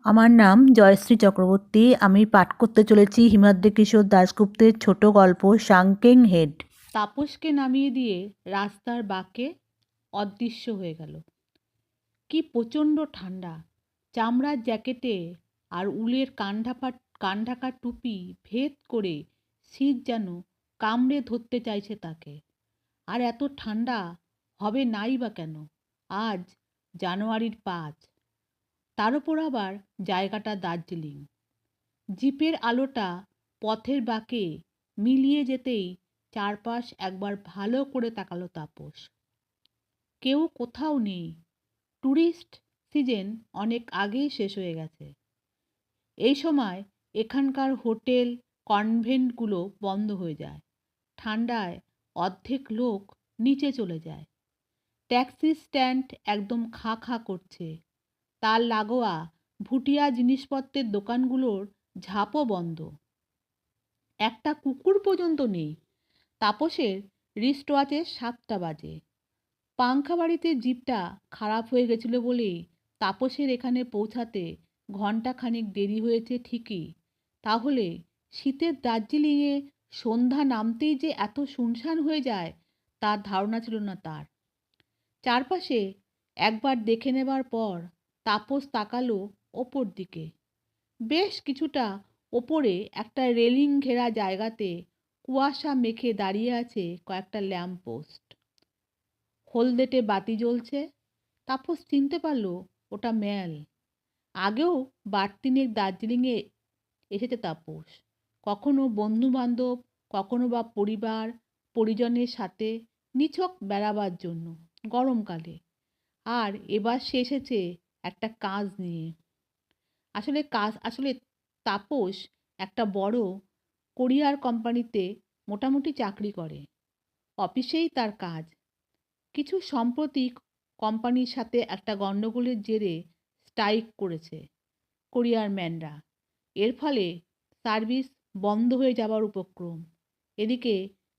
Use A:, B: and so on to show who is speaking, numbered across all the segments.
A: আমার নাম জয়শ্রী চক্রবর্তী। আমি পাঠ করতে চলেছি হিমাদ্রি কিশোর দাশগুপ্তের ছোট গল্প শাংকেং হেড।
B: তাপসকে নামিয়ে দিয়ে রাস্তার বাঁকে অদৃশ্য হয়ে গেল। কি প্রচণ্ড ঠান্ডা! চামড়ার জ্যাকেটে আর উলের কানঢাকা টুপি ভেদ করে শীত যেন কামড়ে ধরতে চাইছে তাকে। আর এত ঠান্ডা হবে নাই বা কেন? আজ জানুয়ারির 5। তার উপর আবার জায়গাটা দার্জিলিং। জিপের আলোটা পথের বাঁকে মিলিয়ে যেতেই চারপাশ একবার ভালো করে তাকালো তাপস। কেউ কোথাও নেই। ট্যুরিস্ট সিজন অনেক আগেই শেষ হয়ে গেছে। এই সময় এখানকার হোটেল কনভেন্টগুলো বন্ধ হয়ে যায়। ঠান্ডায় অর্ধেক লোক নিচে চলে যায়। ট্যাক্সি স্ট্যান্ড একদম খা খা করছে। তার লাগোয়া ভুটিয়া জিনিসপত্রের দোকানগুলোর ঝাঁপও বন্ধ। একটা কুকুর পর্যন্ত নেই। তাপসের রিস্টওয়াচে 7টা বাজে। পাংখা বাড়িতে জিপটা খারাপ হয়ে গেছিল বলেই তাপসের এখানে পৌঁছাতে ঘণ্টাখানেক দেরি হয়েছে ঠিকই, তাহলে শীতের দার্জিলিংয়ে সন্ধ্যা নামতেই যে এত শুনশান হয়ে যায় তার ধারণা ছিল না তার। চারপাশে একবার দেখে নেবার পর তাপস তাকালো ওপর দিকে। বেশ কিছুটা ওপরে একটা রেলিং ঘেরা জায়গাতে কুয়াশা মেখে দাঁড়িয়ে আছে কয়েকটা ল্যাম্পপোস্ট। হলদেটে বাতি জ্বলছে। তাপস চিনতে পারল ওটা ম্যাল। আগেও বার তিনেক দার্জিলিংয়ে এসেছে তাপস। কখনো বন্ধু বান্ধব, কখনো বা পরিবার পরিজনের সাথে নিছক বেড়াবার জন্য গরমকালে। আর এবার সে এসেছে একটা কাজ নিয়ে। আসলে তাপস একটা বড় কোরিয়ার কোম্পানিতে মোটামুটি চাকরি করে। অফিসেই তার কাজ। কিছু সম্প্রতি কোম্পানির সাথে একটা গণ্ডগোলের জেরে স্ট্রাইক করেছে কোরিয়ার ম্যানরা। এর ফলে সার্ভিস বন্ধ হয়ে যাবার উপক্রম। এদিকে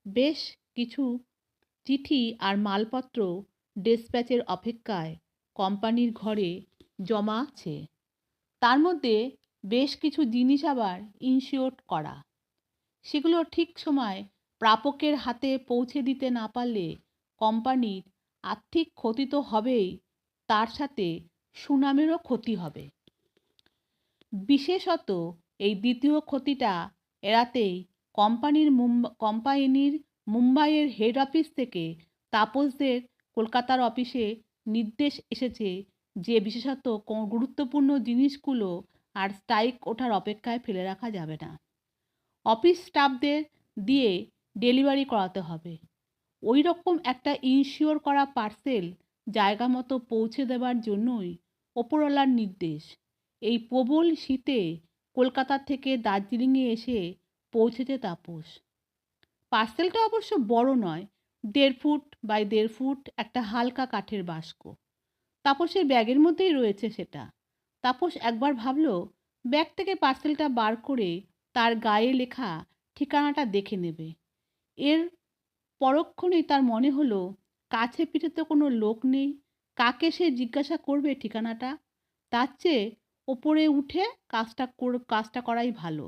B: বেশ কিছু চিঠি আর মালপত্র ডেসপ্যাচের অপেক্ষায় কোম্পানির ঘরে জমা আছে। তার মধ্যে বেশ কিছু জিনিস আবার ইনশিওর করা। সেগুলো ঠিক সময় প্রাপকের হাতে পৌঁছে দিতে না পারলে কোম্পানির আর্থিক ক্ষতি তো হবেই, তার সাথে সুনামেরও ক্ষতি হবে। বিশেষত এই দ্বিতীয় ক্ষতিটা এড়াতেই কোম্পানির মুম্বাইয়ের হেড অফিস থেকে তাপসদের কলকাতার অফিসে নির্দেশ এসেছে যে বিশেষত গুরুত্বপূর্ণ জিনিসগুলো আর স্ট্রাইক ওঠার অপেক্ষায় ফেলে রাখা যাবে না। অফিস স্টাফদের দিয়ে ডেলিভারি করাতে হবে। ওই রকম একটা ইনশিওর করা পার্সেল জায়গা মতো পৌঁছে দেবার জন্যই ওপরওয়ালার নির্দেশ। এই প্রবল শীতে কলকাতা থেকে দার্জিলিংয়ে এসে পৌঁছেছে তাপস। পার্সেলটা অবশ্য বড় নয়, 1.5 ফুট বাই 1.5 ফুট একটা হালকা কাঠের বাস্ক। তাপসের ব্যাগের মধ্যেই রয়েছে সেটা। তাপস একবার ভাবল ব্যাগ থেকে পার্সেলটা বার করে তার গায়ে লেখা ঠিকানাটা দেখে নেবে। এর পরক্ষণেই তার মনে হলো কাছে পিঠে তো কোনো লোক নেই, কাকে সে জিজ্ঞাসা করবে ঠিকানাটা? তার চেয়ে ওপরে উঠে কাজটা করাই ভালো।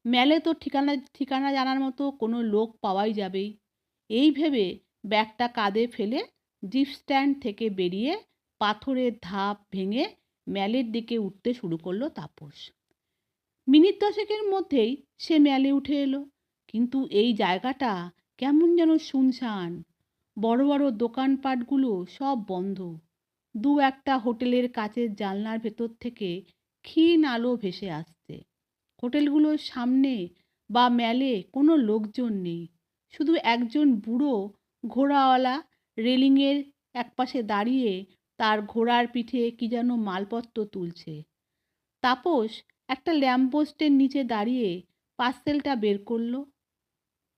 B: ম্যালে তো ঠিকানা জানার মতো কোনো লোক পাওয়াই যাবেই। এই ভেবে ব্যাগটা কাঁধে ফেলে জিপ স্ট্যান্ড থেকে বেরিয়ে পাথরের ধাপ ভেঙে ম্যালের দিকে উঠতে শুরু করলো তাপস। মিনিট 10-এর মধ্যেই সে ম্যালে উঠে এলো। কিন্তু এই জায়গাটা কেমন যেন শুনশান। বড় বড় দোকানপাটগুলো সব বন্ধ। দু একটা হোটেলের কাচের জানলার ভেতর থেকে ক্ষীণ আলো ভেসে আসছে। হোটেলগুলোর সামনে বা ম্যালে কোনো লোকজন নেই। শুধু একজন বুড়ো ঘোড়াওয়ালা রেলিংয়ের একপাশে দাঁড়িয়ে তার ঘোড়ার পিঠে কি যেন মালপত্র তুলছে। তাপস একটা ল্যাম্পপোস্টের নিচে দাঁড়িয়ে পার্সেলটা বের করলো।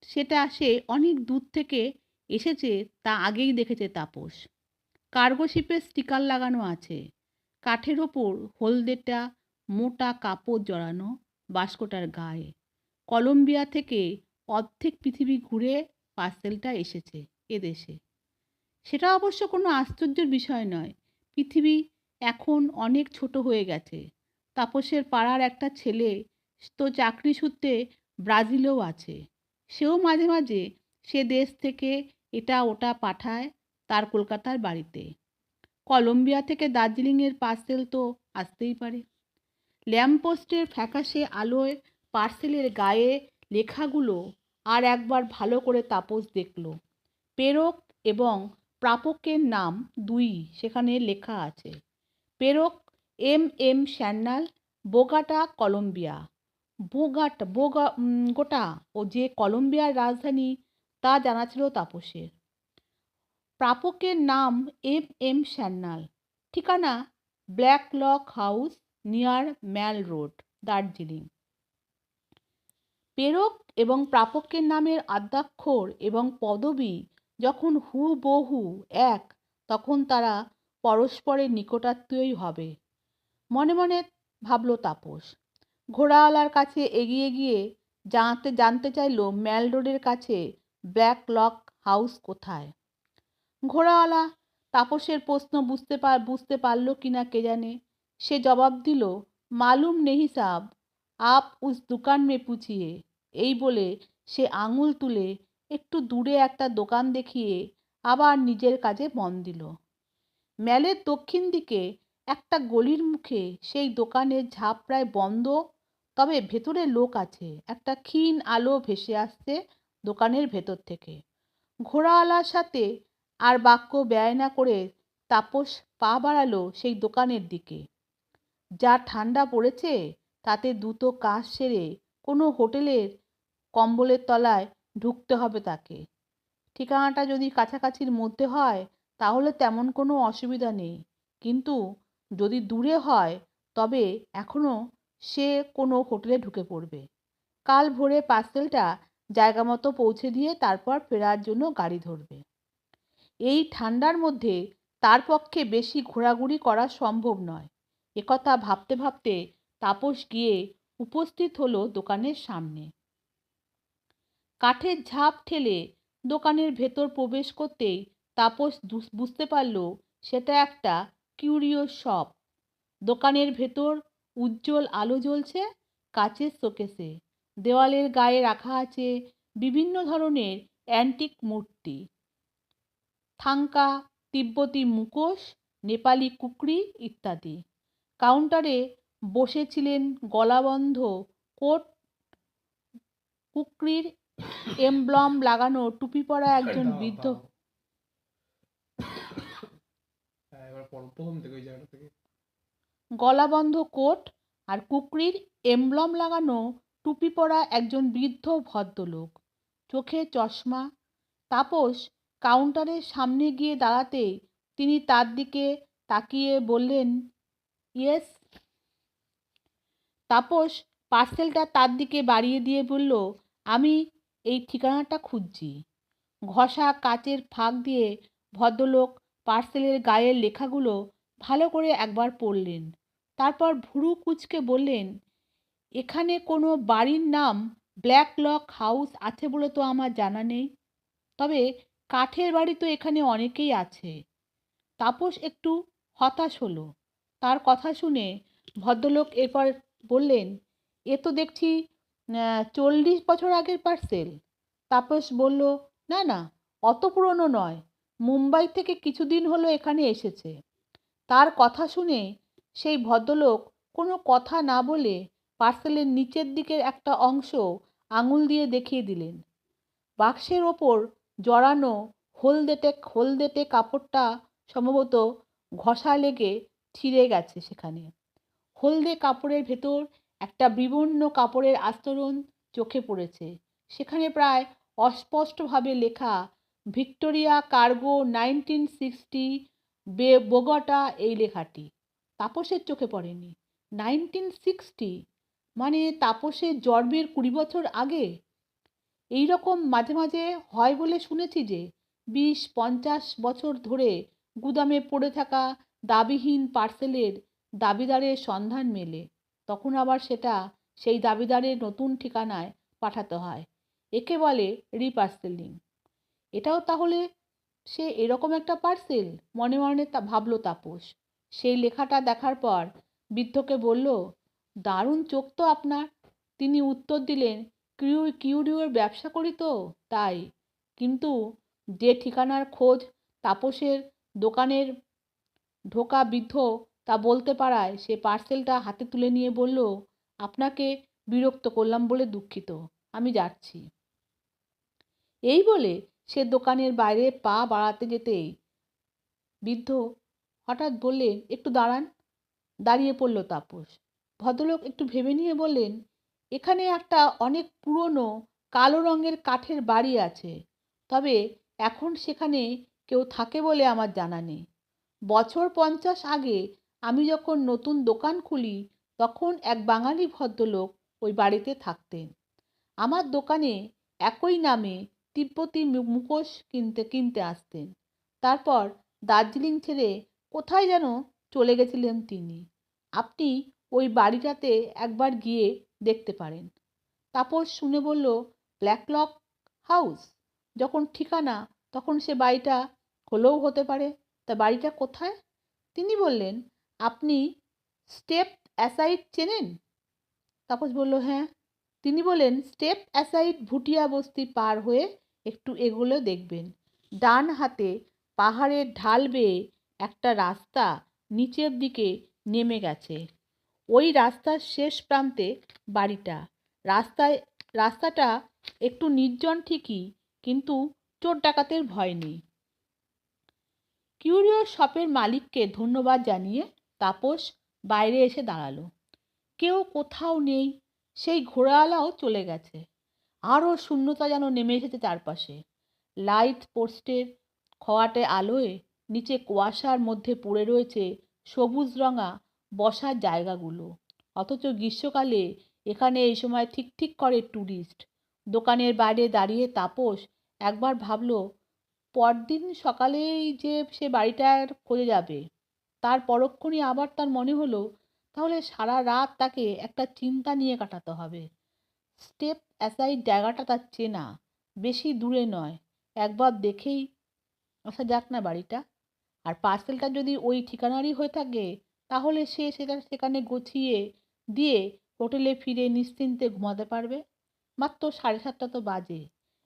B: সেটা সে অনেক দূর থেকে এসেছে তা আগেই দেখেছে তাপস। কার্গো শিপের স্টিকার লাগানো আছে। কাঠের ওপর হলদেটা মোটা কাপড় জড়ানো বাস্কটার গায়ে। কলম্বিয়া থেকে অর্ধেক পৃথিবী ঘুরে পার্সেলটা এসেছে এদেশে। সেটা অবশ্য কোনো আশ্চর্যের বিষয় নয়। পৃথিবী এখন অনেক ছোট হয়ে গেছে। তাপসের পাড়ার একটা ছেলে তো চাকরি সূত্রে ব্রাজিলেও আছে। সেও মাঝে মাঝে সে দেশ থেকে এটা ওটা পাঠায় তার কলকাতার বাড়িতে। কলম্বিয়া থেকে দার্জিলিংয়ের পার্সেল তো আসতেই পারে। ল্যাম্পপোস্টের ফ্যাকাশে আলোয় পার্সেলের গায়ে লেখাগুলো আর একবার ভালো করে তাপস দেখল। প্রেরক এবং প্রাপকের নাম দুই সেখানে লেখা আছে। প্রেরক এম স্যান্যাল, বোগাটা, কলম্বিয়া। গোটা ও যে কলম্বিয়ার রাজধানী তা জানা ছিল তাপসের। প্রাপকের নাম এম স্যান্যাল, ঠিকানা ব্ল্যাক লক হাউস নিয়ার ম্যাল রোড, দার্জিলিং। প্রেরক এবং প্রাপকের নামের আদ্যাক্ষর এবং পদবী যখন হুবহু এক, তখন তারা পরস্পরের নিকটাত্মীয়ই হবে মনে মনে ভাবল তাপস। ঘোড়াওয়ালার কাছে এগিয়ে গিয়ে জানতে চাইল ম্যাল রোডের কাছে ব্ল্যাক লক হাউস কোথায়। ঘোড়াওয়ালা তাপসের প্রশ্ন বুঝতে পারল কিনা কে জানে। সে জবাব দিল, মালুম নেহি সাব, আপ উস দুকান মে পুছিয়ে। এই বলে সে আঙুল তুলে একটু দূরে একটা দোকান দেখিয়ে আবার নিজের কাজে মন দিল। ম্যালের দক্ষিণ দিকে একটা গলির মুখে সেই দোকানের ঝাঁপ প্রায় বন্ধ, তবে ভেতরে লোক আছে। একটা ক্ষীণ আলো ভেসে আসছে দোকানের ভেতর থেকে। ঘোড়াওয়ালার সাথে আর বাক্য ব্যয় না করে তাপস পা বাড়ালো সেই দোকানের দিকে। যা ঠান্ডা পড়েছে তাতে দ্রুত কাজ সেরে কোনো হোটেলের কম্বলের তলায় ঢুকতে হবে তাকে। ঠিকানাটা যদি কাছাকাছির মধ্যে হয় তাহলে তেমন কোনো অসুবিধা নেই, কিন্তু যদি দূরে হয় তবে এখনও সে কোনো হোটেলে ঢুকে পড়বে। কাল ভোরে পার্সেলটা জায়গা মতো পৌঁছে দিয়ে তারপর ফেরার জন্য গাড়ি ধরবে। এই ঠান্ডার মধ্যে তার পক্ষে বেশি ঘোরাঘুরি করা সম্ভব নয়। একথা ভাবতে ভাবতে তাপস গিয়ে উপস্থিত হলো দোকানের সামনে। কাঠের ঝাঁপ ঠেলে দোকানের ভেতর প্রবেশ করতেই তাপস বুঝতে পারল সেটা একটা কিউরিও শপ। দোকানের ভেতর উজ্জ্বল আলো জ্বলছে কাচের শোকেসে। দেওয়ালের গায়ে রাখা আছে বিভিন্ন ধরনের অ্যান্টিক মূর্তি, থাঙ্কা, তিব্বতী মুখোশ, নেপালি কুকরি ইত্যাদি। কাউন্টারে বসেছিলেন গলাবন্ধ কোট, কুকরির এমব্লম লাগানো টুপি পরা একজন বৃদ্ধ। গলাবন্ধ কোট আর কুকরির এমব্লম লাগানো টুপি পরা একজন বৃদ্ধ ভদ্রলোক, চোখে চশমা। তাপস কাউন্টারের সামনে গিয়ে দাঁড়াতে তিনি তার দিকে তাকিয়ে বললেন, ইয়েস। তাপস পার্সেলটা তার দিকে বাড়িয়ে দিয়ে বলল, আমি এই ঠিকানাটা খুঁজছি। ঘষা কাচের ফাঁক দিয়ে ভদ্রলোক পার্সেলের গায়ের লেখাগুলো ভালো করে একবার পড়লেন। তারপর ভুরু কুঁচকে বললেন, এখানে কোনো বাড়ির নাম ব্ল্যাক লক হাউস আছে বলে তো আমার জানা নেই, তবে কাঠের বাড়ি তো এখানে অনেকেই আছে। তাপস একটু হতাশ হলো। তার কথা শুনে ভদ্রলোক এরপর বললেন, এ তো দেখছি 40 বছর আগের পার্সেল। তাপস বলল, না না, অত পুরনো নয়, মুম্বাই থেকে কিছুদিন হলো এখানে এসেছে। তার কথা শুনে সেই ভদ্রলোক কোনো কথা না বলে পার্সেলের নিচের দিকের একটা অংশ আঙুল দিয়ে দেখিয়ে দিলেন। বাক্সের ওপর জড়ানো হলদেটে কাপড়টা সম্ভবত ঘষা লেগে ছিঁড়ে গেছে। সেখানে হলদে কাপড়ের ভেতর একটা বিবর্ণ কাপড়ের আস্তরণ চোখে পড়েছে। সেখানে প্রায় অস্পষ্টভাবে লেখা, ভিক্টোরিয়া কার্গো 1960 বোগোটা। এই লেখাটি তাপসের চোখে পড়েনি। 1960 মানে তাপসের জন্মের 20 বছর আগে। এই রকম মাঝে মাঝে হয় বলে শুনেছি যে 20-50 বছর ধরে গুদামে পড়ে থাকা দাবিহীন পার্সেলের দাবিদারের সন্ধান মেলে, তখন আবার সেটা সেই দাবিদারের নতুন ঠিকানায় পাঠাতে হয়। একে বলে রিপার্সেলিং। এটাও তাহলে সে এরকম একটা পার্সেল, মনে মনে তা ভাবল তাপস। সেই লেখাটা দেখার পর বৃদ্ধকে বলল, দারুণ চোখ তো আপনার। তিনি উত্তর দিলেন, কিউরিওর ব্যবসা করি তো তাই। কিন্তু যে ঠিকানার খোঁজ তাপসের দোকানের ঢোকা বৃদ্ধ তা বলতে পারায় সে পার্সেলটা হাতে তুলে নিয়ে বলল, আপনাকে বিরক্ত করলাম বলে দুঃখিত, আমি যাচ্ছি। এই বলে সে দোকানের বাইরে পা বাড়াতে যেতেই বৃদ্ধ হঠাৎ বললেন, একটু দাঁড়ান। দাঁড়িয়ে পড়ল তাপস। ভদ্রলোক একটু ভেবে নিয়ে বললেন, এখানে একটা অনেক পুরনো কালো রঙের কাঠের বাড়ি আছে, তবে এখন সেখানে কেউ থাকে বলে আমার জানা নেই। বছর 50 আগে আমি যখন নতুন দোকান খুলি তখন এক বাঙালি ভদ্রলোক ওই বাড়িতে থাকতেন। আমার দোকানে একই নামে তিব্বতী মুখোশ কিনতে আসতেন। তারপর দার্জিলিং ছেড়ে কোথায় যেন চলে গেছিলেন তিনি। আপনি ওই বাড়িটাতে একবার গিয়ে দেখতে পারেন। তাপস শুনে বলল, ব্ল্যাকলক হাউস যখন ঠিকানা, তখন সে বাড়িটা হলেও হতে পারে। তা বাড়িটা কোথায়? তিনি বললেন, আপনি স্টেপ অ্যাসাইড চেনেন? তাপস বলল, হ্যাঁ। তিনি বললেন, স্টেপ অ্যাসাইড ভুটিয়া বস্তি পার হয়ে একটু এগোলে দেখবেন ডান হাতে পাহাড়ের ঢাল বেয়ে একটা রাস্তা নিচের দিকে নেমে গেছে। ওই রাস্তার শেষ প্রান্তে বাড়িটা। রাস্তাটা একটু নির্জন ঠিকই, কিন্তু চোর ডাকাতের ভয় নেই। কিউরিও শপের মালিককে ধন্যবাদ জানিয়ে তাপস বাইরে এসে দাঁড়ালো। কেউ কোথাও নেই, সেই ঘোড়াওয়ালাও চলে গেছে। আরও শূন্যতা যেন নেমে এসেছে চারপাশে। লাইট পোস্টের খোয়াটে আলোয় নিচে কুয়াশার মধ্যে পড়ে রয়েছে সবুজ রঙা বসার জায়গাগুলো। অথচ গ্রীষ্মকালে এখানে এই সময় ঠিক ঠিক করে ট্যুরিস্ট। দোকানের বাইরে দাঁড়িয়ে তাপস একবার ভাবল, পরদিন সকালেই যে সে বাড়িটার খোঁজে যাবে। তার পরক্ষণই আবার তার মনে হলো, তাহলে সারা রাত তাকে একটা চিন্তা নিয়ে কাটাতে হবে। স্টেপ অ্যাসাইড জায়গাটা তার চেনা, বেশি দূরে নয়, একবার দেখেই আসা যাক না বাড়িটা। আর পার্সেলটা যদি ওই ঠিকানারই হয়ে থাকে, তাহলে সে সেটা সেখানে গুছিয়ে দিয়ে হোটেলে ফিরে নিশ্চিন্তে ঘুমাতে পারবে। মাত্র 7:30 তো বাজে,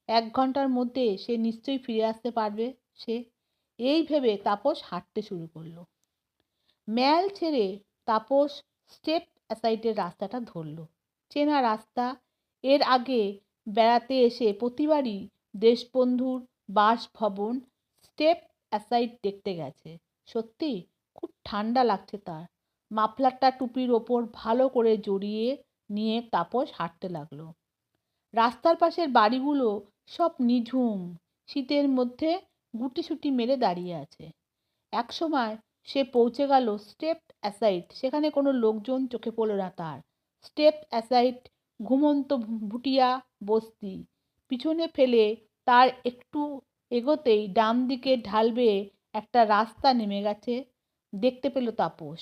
B: 1 ঘন্টার মধ্যে সে নিশ্চয়ই ফিরে আসতে পারবে। সে এই ভেবে তাপস হাঁটতে শুরু করলো। ম্যাল ছেড়ে তাপস স্টেপ অ্যাসাইডের রাস্তাটা ধরল। চেনা রাস্তা, এর আগে বেড়াতে এসে প্রতিবারই দেশবন্ধুর বাসভবন স্টেপ অ্যাসাইড দেখতে গেছে। সত্যি খুব ঠান্ডা লাগছে তার। মাফলারটা টুপির ওপর ভালো করে জড়িয়ে নিয়ে তাপস হাঁটতে লাগলো। রাস্তার পাশের বাড়িগুলো সব নিঝুম, শীতের মধ্যে গুটিসুটি মেরে দাঁড়িয়ে আছে। একসময় সে পৌঁছে গেল স্টেপ অ্যাসাইড, সেখানে কোনো লোকজন চোখে পড়ল না তার। স্টেপ অ্যাসাইড ঘুমন্ত ভুটিয়া বস্তি পিছনে ফেলে তার একটু এগোতেই ডান দিকে ঢাল বেয়ে একটা রাস্তা নেমে গেছে দেখতে পেল তাপস।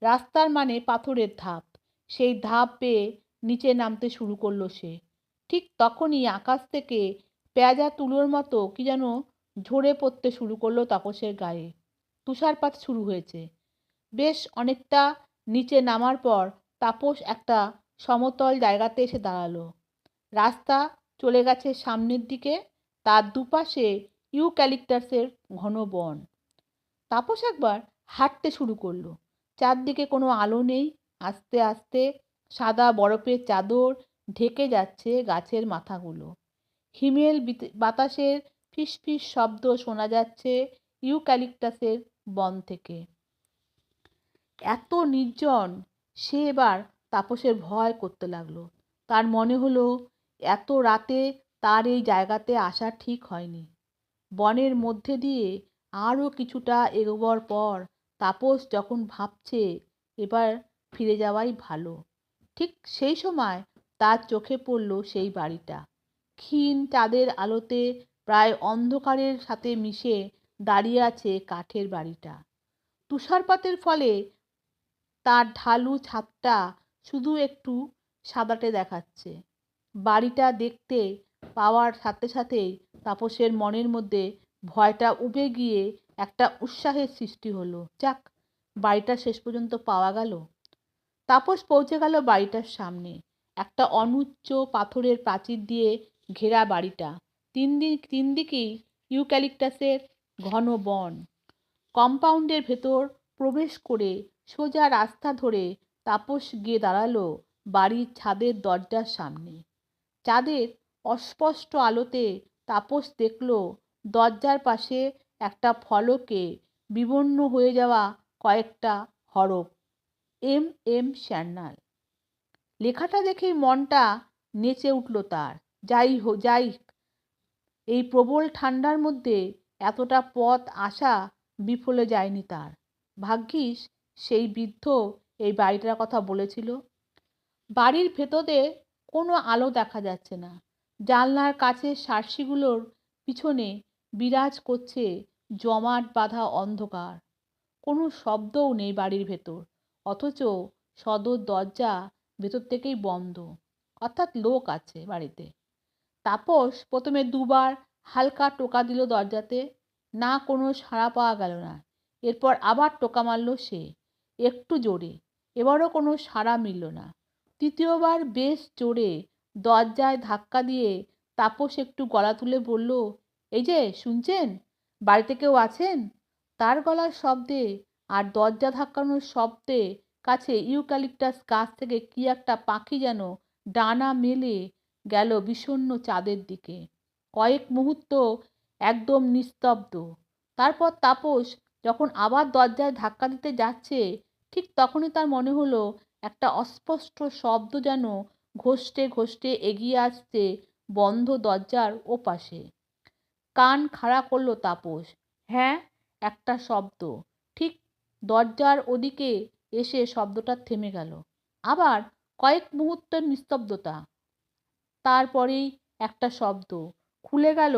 B: রাস্তার মানে পাথরের ধাপ। সেই ধাপ বেয়ে নিচে নামতে শুরু করলো সে। ঠিক তখনই আকাশ থেকে পেঁজা তুলোর মতো কি যেন ঝরে পড়তে শুরু করলো তাপসের গায়ে। তুষারপাত শুরু হয়েছে। বেশ অনেকটা নিচে নামার পর তাপস একটা সমতল জায়গাতে এসে দাঁড়ালো। রাস্তা চলে গেছে সামনের দিকে, তার দুপাশে ইউক্যালিপটাসের ঘন বন। তাপস একবার হাঁটতে শুরু করলো। চারদিকে কোনো আলো নেই। আস্তে আস্তে সাদা বরফের চাদর ঢেকে যাচ্ছে গাছের মাথাগুলো। হিমেল বাতাসের ফিসফিস শব্দ শোনা যাচ্ছে ইউক্যালিপটাসের বন থেকে। এত নির্জন, সে এবার তাপসের ভয় করতে লাগলো। তার মনে হলো এত রাতে তার এই জায়গাতে আসা ঠিক হয়নি। বনের মধ্যে দিয়ে আরও কিছুটা এগোবার পর তাপস যখন ভাবছে এবার ফিরে যাওয়াই ভালো, ঠিক সেই সময় তার চোখে পড়ল সেই বাড়িটা। ক্ষীণ চাঁদের আলোতে প্রায় অন্ধকারের সাথে মিশে দাঁড়িয়ে আছে কাঠের বাড়িটা। তুষারপাতের ফলে তার ঢালু ছাদটা শুধু একটু সাদাটে দেখাচ্ছে। বাড়িটা দেখতে পাওয়ার সাথে সাথেই তাপসের মনের মধ্যে ভয়টা উবে গিয়ে একটা উৎসাহের সৃষ্টি হলো। যাক, বাড়িটা শেষ পর্যন্ত পাওয়া গেল। তাপস পৌঁছে গেল বাড়িটার সামনে। একটা অনুচ্চ পাথরের প্রাচীর দিয়ে ঘেরা বাড়িটা। তিন দিকেই ইউক্যালিপটাসের ঘন বন। কম্পাউন্ডের ভেতর প্রবেশ করে সোজা রাস্তা ধরে তাপস গিয়ে দাঁড়ালো বাড়ির ছাদের দরজার সামনে। চাঁদের অস্পষ্ট আলোতে তাপস দেখল দরজার পাশে একটা ফলকে বিবর্ণ হয়ে যাওয়া কয়েকটা হরফ, এম এম সান্যাল। লেখাটা দেখেই মনটা নেচে উঠল তার। যাই এই প্রবল ঠান্ডার মধ্যে এতটা পথ আসা বিফলে যায়নি তার। ভাগ্যিস সেই বৃদ্ধ এই বাড়িটার কথা বলেছিল। বাড়ির ভেতরে কোনো আলো দেখা যাচ্ছে না। জানলার কাছের সার্সিগুলোর পিছনে বিরাজ করছে জমাট বাঁধা অন্ধকার। কোনো শব্দও নেই বাড়ির ভেতর, অথচ সদর দরজা ভেতর থেকেই বন্ধ, অর্থাৎ লোক আছে বাড়িতে। তাপস প্রথমে দুবার হালকা টোকা দিল দরজাতে, না কোনো সাড়া পাওয়া গেল না। এরপর আবার টোকা মারল সে, একটু জোরে, এবারও কোনো সাড়া মিলল না। তৃতীয়বার বেশ জোরে দরজায় ধাক্কা দিয়ে তাপস একটু গলা তুলে বলল, এই যে শুনছেন, বাড়িতে কেউ আছেন? তার গলার শব্দে আর দরজা ধাক্কানোর শব্দে কাছে ইউক্যালিপটাস গাছ থেকে কি একটা পাখি যেন ডানা মেলে গেল বিষণ্ণ চাঁদের দিকে। কয়েক মুহূর্ত একদম নিস্তব্ধ। তারপর তাপস যখন আবার দরজায় ধাক্কা দিতে যাচ্ছে, ঠিক তখনই তার মনে হলো একটা অস্পষ্ট শব্দ যেন ঘষ্টে ঘষ্টে এগিয়ে আসছে বন্ধ দরজার ওপাশে। কান খাড়া করলো তাপস। হ্যাঁ, একটা শব্দ ঠিক দরজার ওদিকে এসে শব্দটা থেমে গেল। আবার কয়েক মুহূর্তের নিস্তব্ধতা। তারপরেই একটা শব্দ, খুলে গেল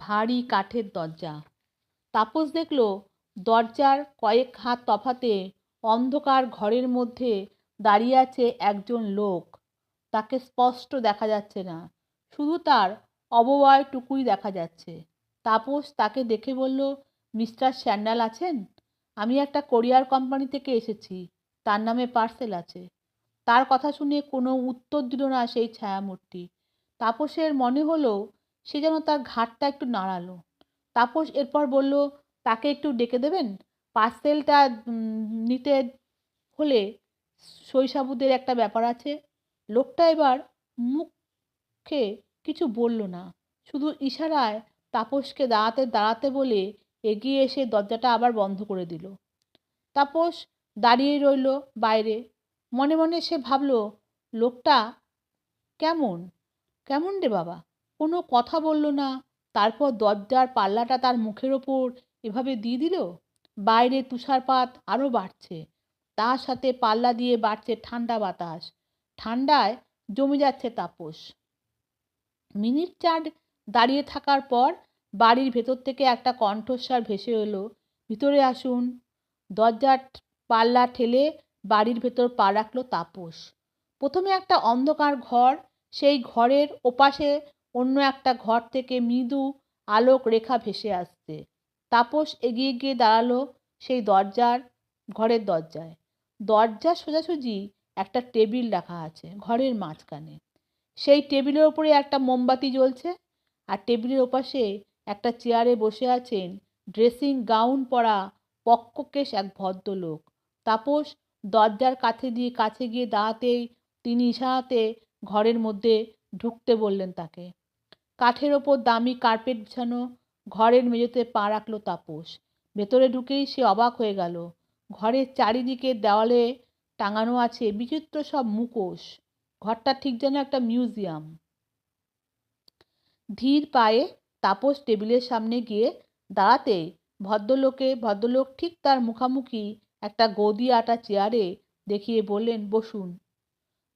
B: ভারী কাঠের দরজা। তাপস দেখল দরজার কয়েক হাত তফাতে অন্ধকার ঘরের মধ্যে দাঁড়িয়ে আছে একজন লোক। তাকে স্পষ্ট দেখা যাচ্ছে না, শুধু তার অবয়বটুকুই দেখা যাচ্ছে। তাপস তাকে দেখে বলল, মিস্টার স্যান্যাল আছেন? আমি একটা কোরিয়ার কোম্পানি থেকে এসেছি, তার নামে পার্সেল আছে। তার কথা শুনে কোনো উত্তর দিল না সেই ছায়ামূর্তি। তাপসের মনে হলো সে যেন তার ঘাড়টা একটু নাড়ালো। তাপস এরপর বলল, তাকে একটু ডেকে দেবেন? পার্সেলটা নিতে হলে সইসাবুদের একটা ব্যাপার আছে। লোকটা এবার মুখে কিছু বলল না, শুধু ইশারায় তাপসকে দাঁড়াতে বলে এগিয়ে এসে দরজাটা আবার বন্ধ করে দিল। তাপস দাঁড়িয়ে রইল বাইরে। মনে মনে সে ভাবল, লোকটা কেমন কেমন রে বাবা, কোনো কথা বলল না, তারপর দরজার পাল্লাটা তার মুখের ওপর এভাবে দিয়ে দিল। বাইরে তুষারপাত আরো বাড়ছে, তার সাথে পাল্লা দিয়ে বাড়ছে ঠান্ডা বাতাস। ঠান্ডায় জমে যাচ্ছে তাপস। মিনিট চার দাঁড়িয়ে থাকার পর বাড়ির ভেতর থেকে একটা কণ্ঠস্বর ভেসে এলো, ভিতরে আসুন। দরজার পাল্লা ঠেলে বাড়ির ভেতর পা রাখলো তাপস। প্রথমে একটা অন্ধকার ঘর, সেই ঘরের ওপাশে অন্য একটা ঘর থেকে মৃদু আলোক রেখা ভেসে আসছে। তাপস এগিয়ে গিয়ে দাঁড়ালো সেই ঘরের দরজায়। দরজার সোজাসুজি একটা টেবিল রাখা আছে ঘরের মাঝখানে। সেই টেবিলের ওপরে একটা মোমবাতি জ্বলছে, আর টেবিলের ওপাশে একটা চেয়ারে বসে আছেন ড্রেসিং গাউন পরা পক্ককেশ এক ভদ্রলোক। তাপস দরজার কাছে গিয়ে দাঁড়াতেই তিনি ইশারাতে ঘরের মধ্যে ঢুকতে বললেন তাকে। কাঠের ওপর দামি কার্পেট বিছানো ঘরের মেঝেতে পা রাখল তাপস। ভেতরে ঢুকেই সে অবাক হয়ে গেল। ঘরের চারিদিকে দেওয়ালে টাঙানো আছে বিচিত্র সব মুখোশ। ঘরটা ঠিক যেন একটা মিউজিয়াম। ধীর পায়ে তাপস টেবিলের সামনে গিয়ে দাঁড়াতে ভদ্রলোক ঠিক তার মুখামুখি একটা গদি আটা চেয়ারে দেখিয়ে বললেন, বসুন।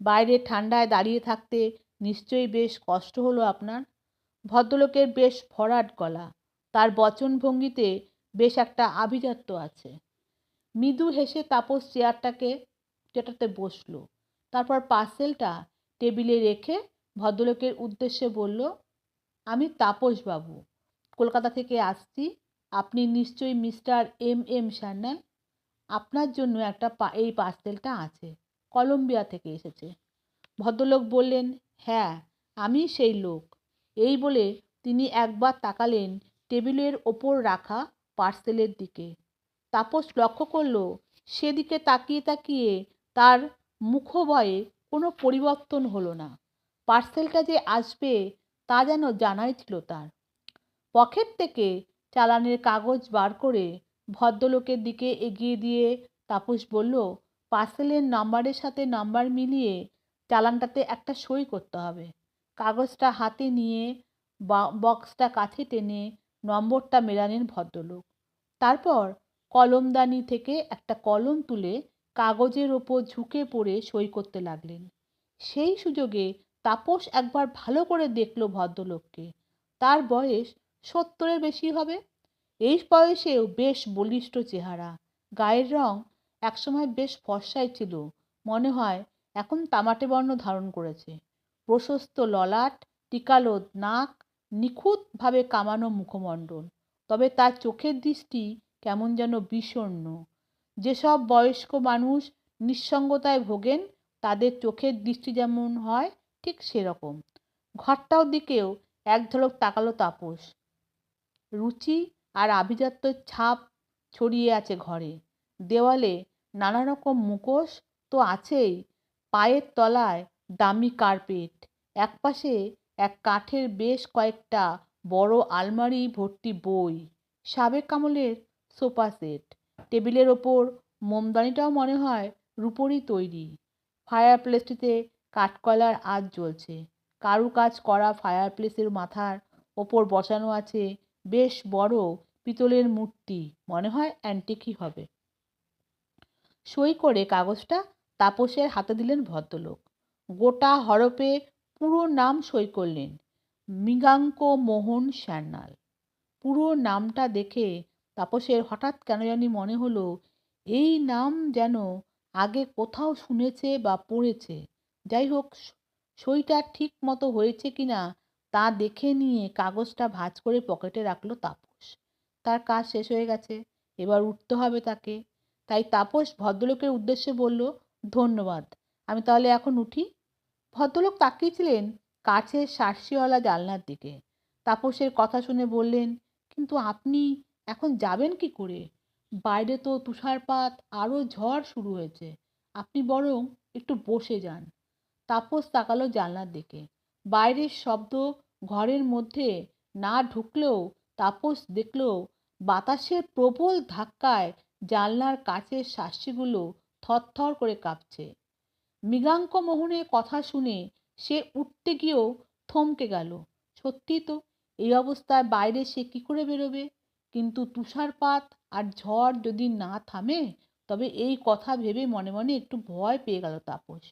B: বাইরে ঠান্ডায় দাঁড়িয়ে থাকতে নিশ্চয়ই বেশ কষ্ট হলো আপনার। ভদ্রলোকের বেশ ভরাট গলা, তার বচনভঙ্গিতে বেশ একটা আভিজাত্য আছে। মৃদু হেসে তাপস চেয়ারটাতে বসলো। তারপর পার্সেলটা টেবিলে রেখে ভদ্রলোকের উদ্দেশ্যে বলল, আমি তাপস বাবু, কলকাতা থেকে আসছি। আপনি নিশ্চয়ই মিস্টার এম সান্যাল। আপনার জন্য এই পার্সেলটা আছে, কলম্বিয়া থেকে এসেছে। ভদ্রলোক বললেন, হ্যাঁ, আমি সেই লোক। এই বলে তিনি একবার তাকালেন টেবিলের ওপর রাখা পার্সেলের দিকে। তাপস লক্ষ্য করল সেদিকে তাকিয়ে তাকিয়ে তার মুখভয়ে কোনো পরিবর্তন হলো না। পার্সেলটা যে আসবে তা যেন জানাই ছিল তার। পকেট থেকে চালানের কাগজ বার করে ভদ্রলোকের দিকে এগিয়ে দিয়ে তাপস বলল, পার্সেলের নাম্বারের সাথে নাম্বার মিলিয়ে চালানটাতে একটা সই করতে হবে। কাগজটা হাতে নিয়ে বক্সটা কাছে টেনে নম্বরটা মেলালেন ভদ্রলোক। তারপর কলমদানি থেকে একটা কলম তুলে কাগজের ওপর ঝুঁকে পড়ে সই করতে লাগলেন। সেই সুযোগে তাপস একবার ভালো করে দেখল ভদ্রলোককে। তার বয়স 70-এর বেশি হবে। এই বয়সেও বেশ বলিষ্ঠ চেহারা। গায়ের রং একসময় বেশ ফর্সাই ছিল, মনে হয় এখন তামাটে বর্ণ ধারণ করেছে। প্রশস্ত ললাট, টিকালো নাক, নিখুঁতভাবে কামানো মুখমণ্ডল। তবে তার চোখের দৃষ্টি কেমন যেন বিষণ্ণ। যেসব বয়স্ক মানুষ নিঃসঙ্গতায় ভোগেন তাদের চোখের দৃষ্টি যেমন হয় ঠিক সেরকম। ঘরটার দিকেও এক ঝলক তাকালো তাপস। রুচি আর আভিজাত্যের ছাপ ছড়িয়ে আছে ঘরে। দেওয়ালে নানা রকম মুখোশ তো আছেই, পায়ের তলায় দামি কার্পেট, একপাশে এক কাঠের বেশ কয়েকটা বড় আলমারি ভর্তি বই, সাবেক আমলের সোফা সেট। টেবিলের ওপর মোমদানিটাও মনে হয় রূপোরই তৈরি। ফায়ার প্লেসটিতে কাঠকয়লার আঁচ জ্বলছে। কারুকাজ করা ফায়ার প্লেসের মাথার ওপর বসানো আছে বেশ বড় পিতলের মূর্তি, মনে হয় অ্যান্টিকই হবে। সই করে কাগজটা তাপসের হাতে দিলেন ভদ্রলোক। গোটা হরপে পুরো নাম সই করলেন, মৃগাঙ্ক মোহন সান্যাল। পুরো নামটা দেখে তাপসের হঠাৎ কেন জানি মনে হলো এই নাম যেন আগে কোথাও শুনেছে বা পড়েছে। যাই হোক, সইটা ঠিক মতো হয়েছে কিনা তা দেখে নিয়ে কাগজটা ভাঁজ করে পকেটে রাখলো তাপস। তার কাজ শেষ হয়ে গেছে, এবার উঠতে হবে তাকে। তাই তাপস ভদ্রলোকের উদ্দেশ্যে বলল, ধন্যবাদ, আমি তাহলে এখন উঠি। ভদ্রলোক তাকিয়েছিলেন কাছের সার্সিওয়ালা জানলার দিকে। তাপসের কথা শুনে বললেন, কিন্তু আপনি এখন যাবেন কি করে? বাইরে তো তুষারপাত, আরো ঝড় শুরু হয়েছে। আপনি বরং একটু বসে যান। তাপস তাকালো জানলার দিকে। বাইরের শব্দ ঘরের মধ্যে না ঢুকলেও তাপস দেখল বাতাসের প্রবল ধাক্কায় জানলার কাচের শাঁসিগুলো থরথর করে কাঁপছে। মৃগাঙ্ক মোহনের কথা শুনে সে উঠতে গিয়েও থমকে গেল। সত্যি তো, এই অবস্থায় বাইরে সে কি করে বেরোবে? কিন্তু তুষারপাত আর ঝড় যদি না থামে, তবে এই কথা ভেবে মনে মনে একটু ভয় পেয়ে গেল তাপস।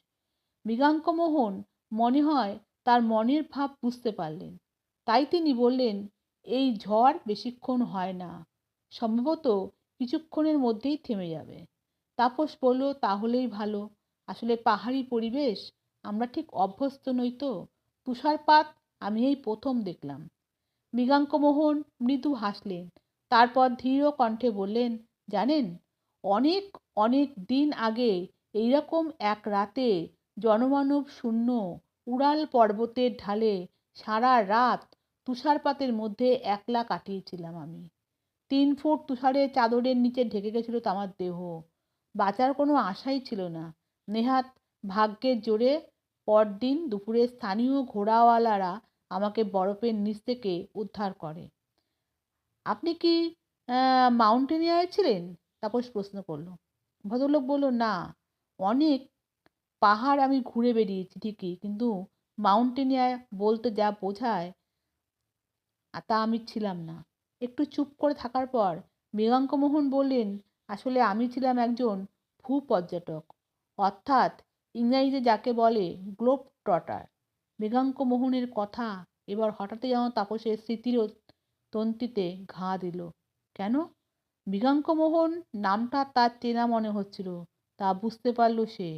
B: মৃগাঙ্কমোহন মনে হয় তার মনের ভাব বুঝতে পারলেন। তাই তিনি বললেন, এই ঝড় বেশিক্ষণ হয় না, সম্ভবত কিছুক্ষণের মধ্যেই থেমে যাবে। তাপস বলল, তাহলেই ভালো। আসলে পাহাড়ি পরিবেশ আমরা ঠিক অভ্যস্ত নই তো। তুষারপাত আমি এই প্রথম দেখলাম। মৃগাঙ্কমোহন মৃদু হাসলেন। তারপর ধীর কণ্ঠে বললেন, জানেন, অনেক অনেক দিন আগে এইরকম এক রাতে জনমানব শূন্য উড়াল পর্বতের ঢালে সারা রাত তুষারপাতের মধ্যে একলা কাটিয়েছিলাম আমি। 3 ফুট তুষারের চাদরের নিচে ঢেকে গেছিল আমার দেহ। বাঁচার কোনো আশাই ছিল না। নেহাত ভাগ্যের জোরে পরদিন দুপুরে স্থানীয় ঘোড়াওয়ালারা আমাকে বরফের নিচ থেকে উদ্ধার করে। আপনি কি মাউন্টেনিয়ার ছিলেন? তাপস প্রশ্ন করল। ভদ্রলোক বলল, না, অনেক পাহাড় আমি ঘুরে বেরিয়েছি ঠিকই, কিন্তু মাউন্টেনিয়ার বলতে যা বোঝায় তা আমি ছিলাম না। একটু চুপ করে থাকার পর মৃগাঙ্কমোহন বললেন, আসলে আমি ছিলাম একজন ভূপর্যটক, অর্থাৎ ইংরাজিতে যাকে বলে গ্লোব ট্রটার। মৃগাঙ্কমোহনের কথা এবার হঠাৎই যেন তাপসের স্মৃতির তন্ত্রীতে ঘা দিল। কেন? মৃগাঙ্কমোহন নামটা তার চেনা মনে হচ্ছিল, তা বুঝতে পারল সে।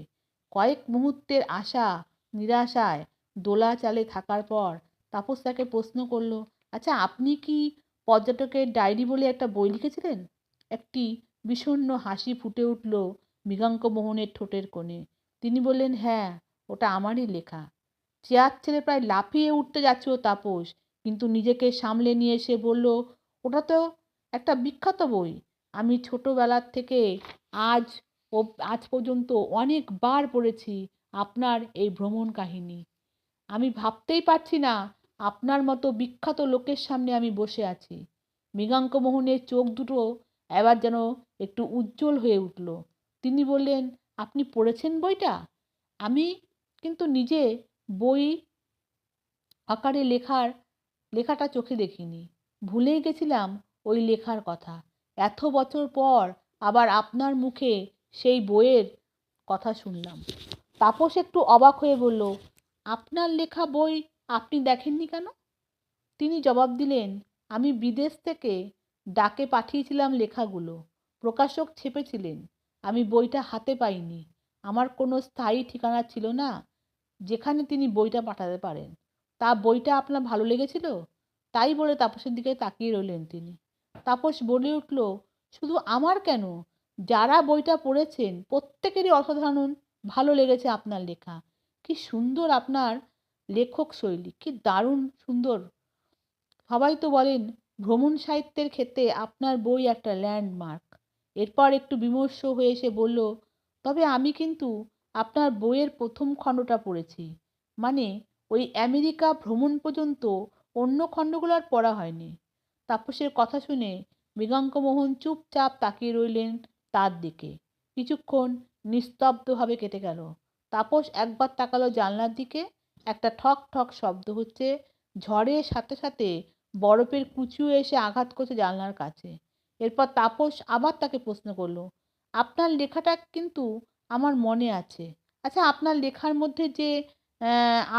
B: কয়েক মুহূর্তের আশা নিরাশায় দোলাচালে থাকার পর তাপস তাকে প্রশ্ন করল, আচ্ছা, আপনি কি পর্যটকের ডায়েরি বলে একটা বই লিখেছিলেন? একটি বিষণ্ণ হাসি ফুটে উঠল মৃগাঙ্কমোহনের ঠোঁটের কোণে। তিনি বললেন, হ্যাঁ, ওটা আমারই লেখা। চেয়ার ছেড়ে প্রায় লাফিয়ে উঠতে যাচ্ছিল তাপস, কিন্তু নিজেকে সামলে নিয়ে সে বলল, ওটা তো একটা বিখ্যাত বই। আমি ছোটবেলার থেকে আজ আজ পর্যন্ত অনেকবার পড়েছি আপনার এই ভ্রমণ কাহিনী। আমি ভাবতেই পারছি না আপনার মতো বিখ্যাত লোকের সামনে আমি বসে আছি। মৃগাঙ্কমোহনের চোখ দুটো এবার যেন একটু উজ্জ্বল হয়ে উঠল। তিনি বললেন, আপনি পড়েছেন বইটা? আমি কিন্তু নিজে বই আকারে লেখাটা চোখে দেখিনি। ভুলেই গেছিলাম ওই লেখার কথা। এত বছর পর আবার আপনার মুখে সেই বইয়ের কথা শুনলাম। তাপস একটু অবাক হয়ে বলল, আপনার লেখা বই আপনি দেখেননি কেন? তিনি জবাব দিলেন, আমি বিদেশ থেকে ডাকে পাঠিয়েছিলাম লেখাগুলো। প্রকাশক ছেপেছিলেন। আমি বইটা হাতে পাইনি। আমার কোনো স্থায়ী ঠিকানা ছিল না যেখানে তিনি বইটা পাঠাতে পারেন। তা বইটা আপনার ভালো লেগেছিল? তাই বলে তাপসের দিকে তাকিয়ে রইলেন তিনি। তাপস বলে উঠল, শুধু আমার কেন, যারা বইটা পড়েছেন প্রত্যেকেরই অসাধারণ ভালো লেগেছে আপনার লেখা। কি সুন্দর আপনার লেখক শৈলী, কি দারুণ সুন্দর। সবাই তো বলেন ভ্রমণ সাহিত্যের ক্ষেত্রে আপনার বই একটা ল্যান্ডমার্ক। এরপর একটু বিমর্ষ হয়ে এসে বলল, তবে আমি কিন্তু আপনার বইয়ের প্রথম খণ্ডটা পড়েছি। মানে ওই আমেরিকা ভ্রমণ পর্যন্ত, অন্য খণ্ডগুলো আর পড়া হয়নি। তাপসের কথা শুনে মৃগাঙ্কমোহন চুপচাপ তাকিয়ে রইলেন তার দিকে। কিছুক্ষণ নিস্তব্ধভাবে কেটে গেল। তাপস একবার তাকালো জানলার দিকে। একটা ঠক ঠক শব্দ হচ্ছে। ঝড়ের সাথে সাথে বরফের কুচিও এসে আঘাত করছে জানলার কাছে। এরপর তাপস আবার তাকে প্রশ্ন করলো, আপনার লেখাটা কিন্তু আমার মনে আছে। আচ্ছা, আপনার লেখার মধ্যে যে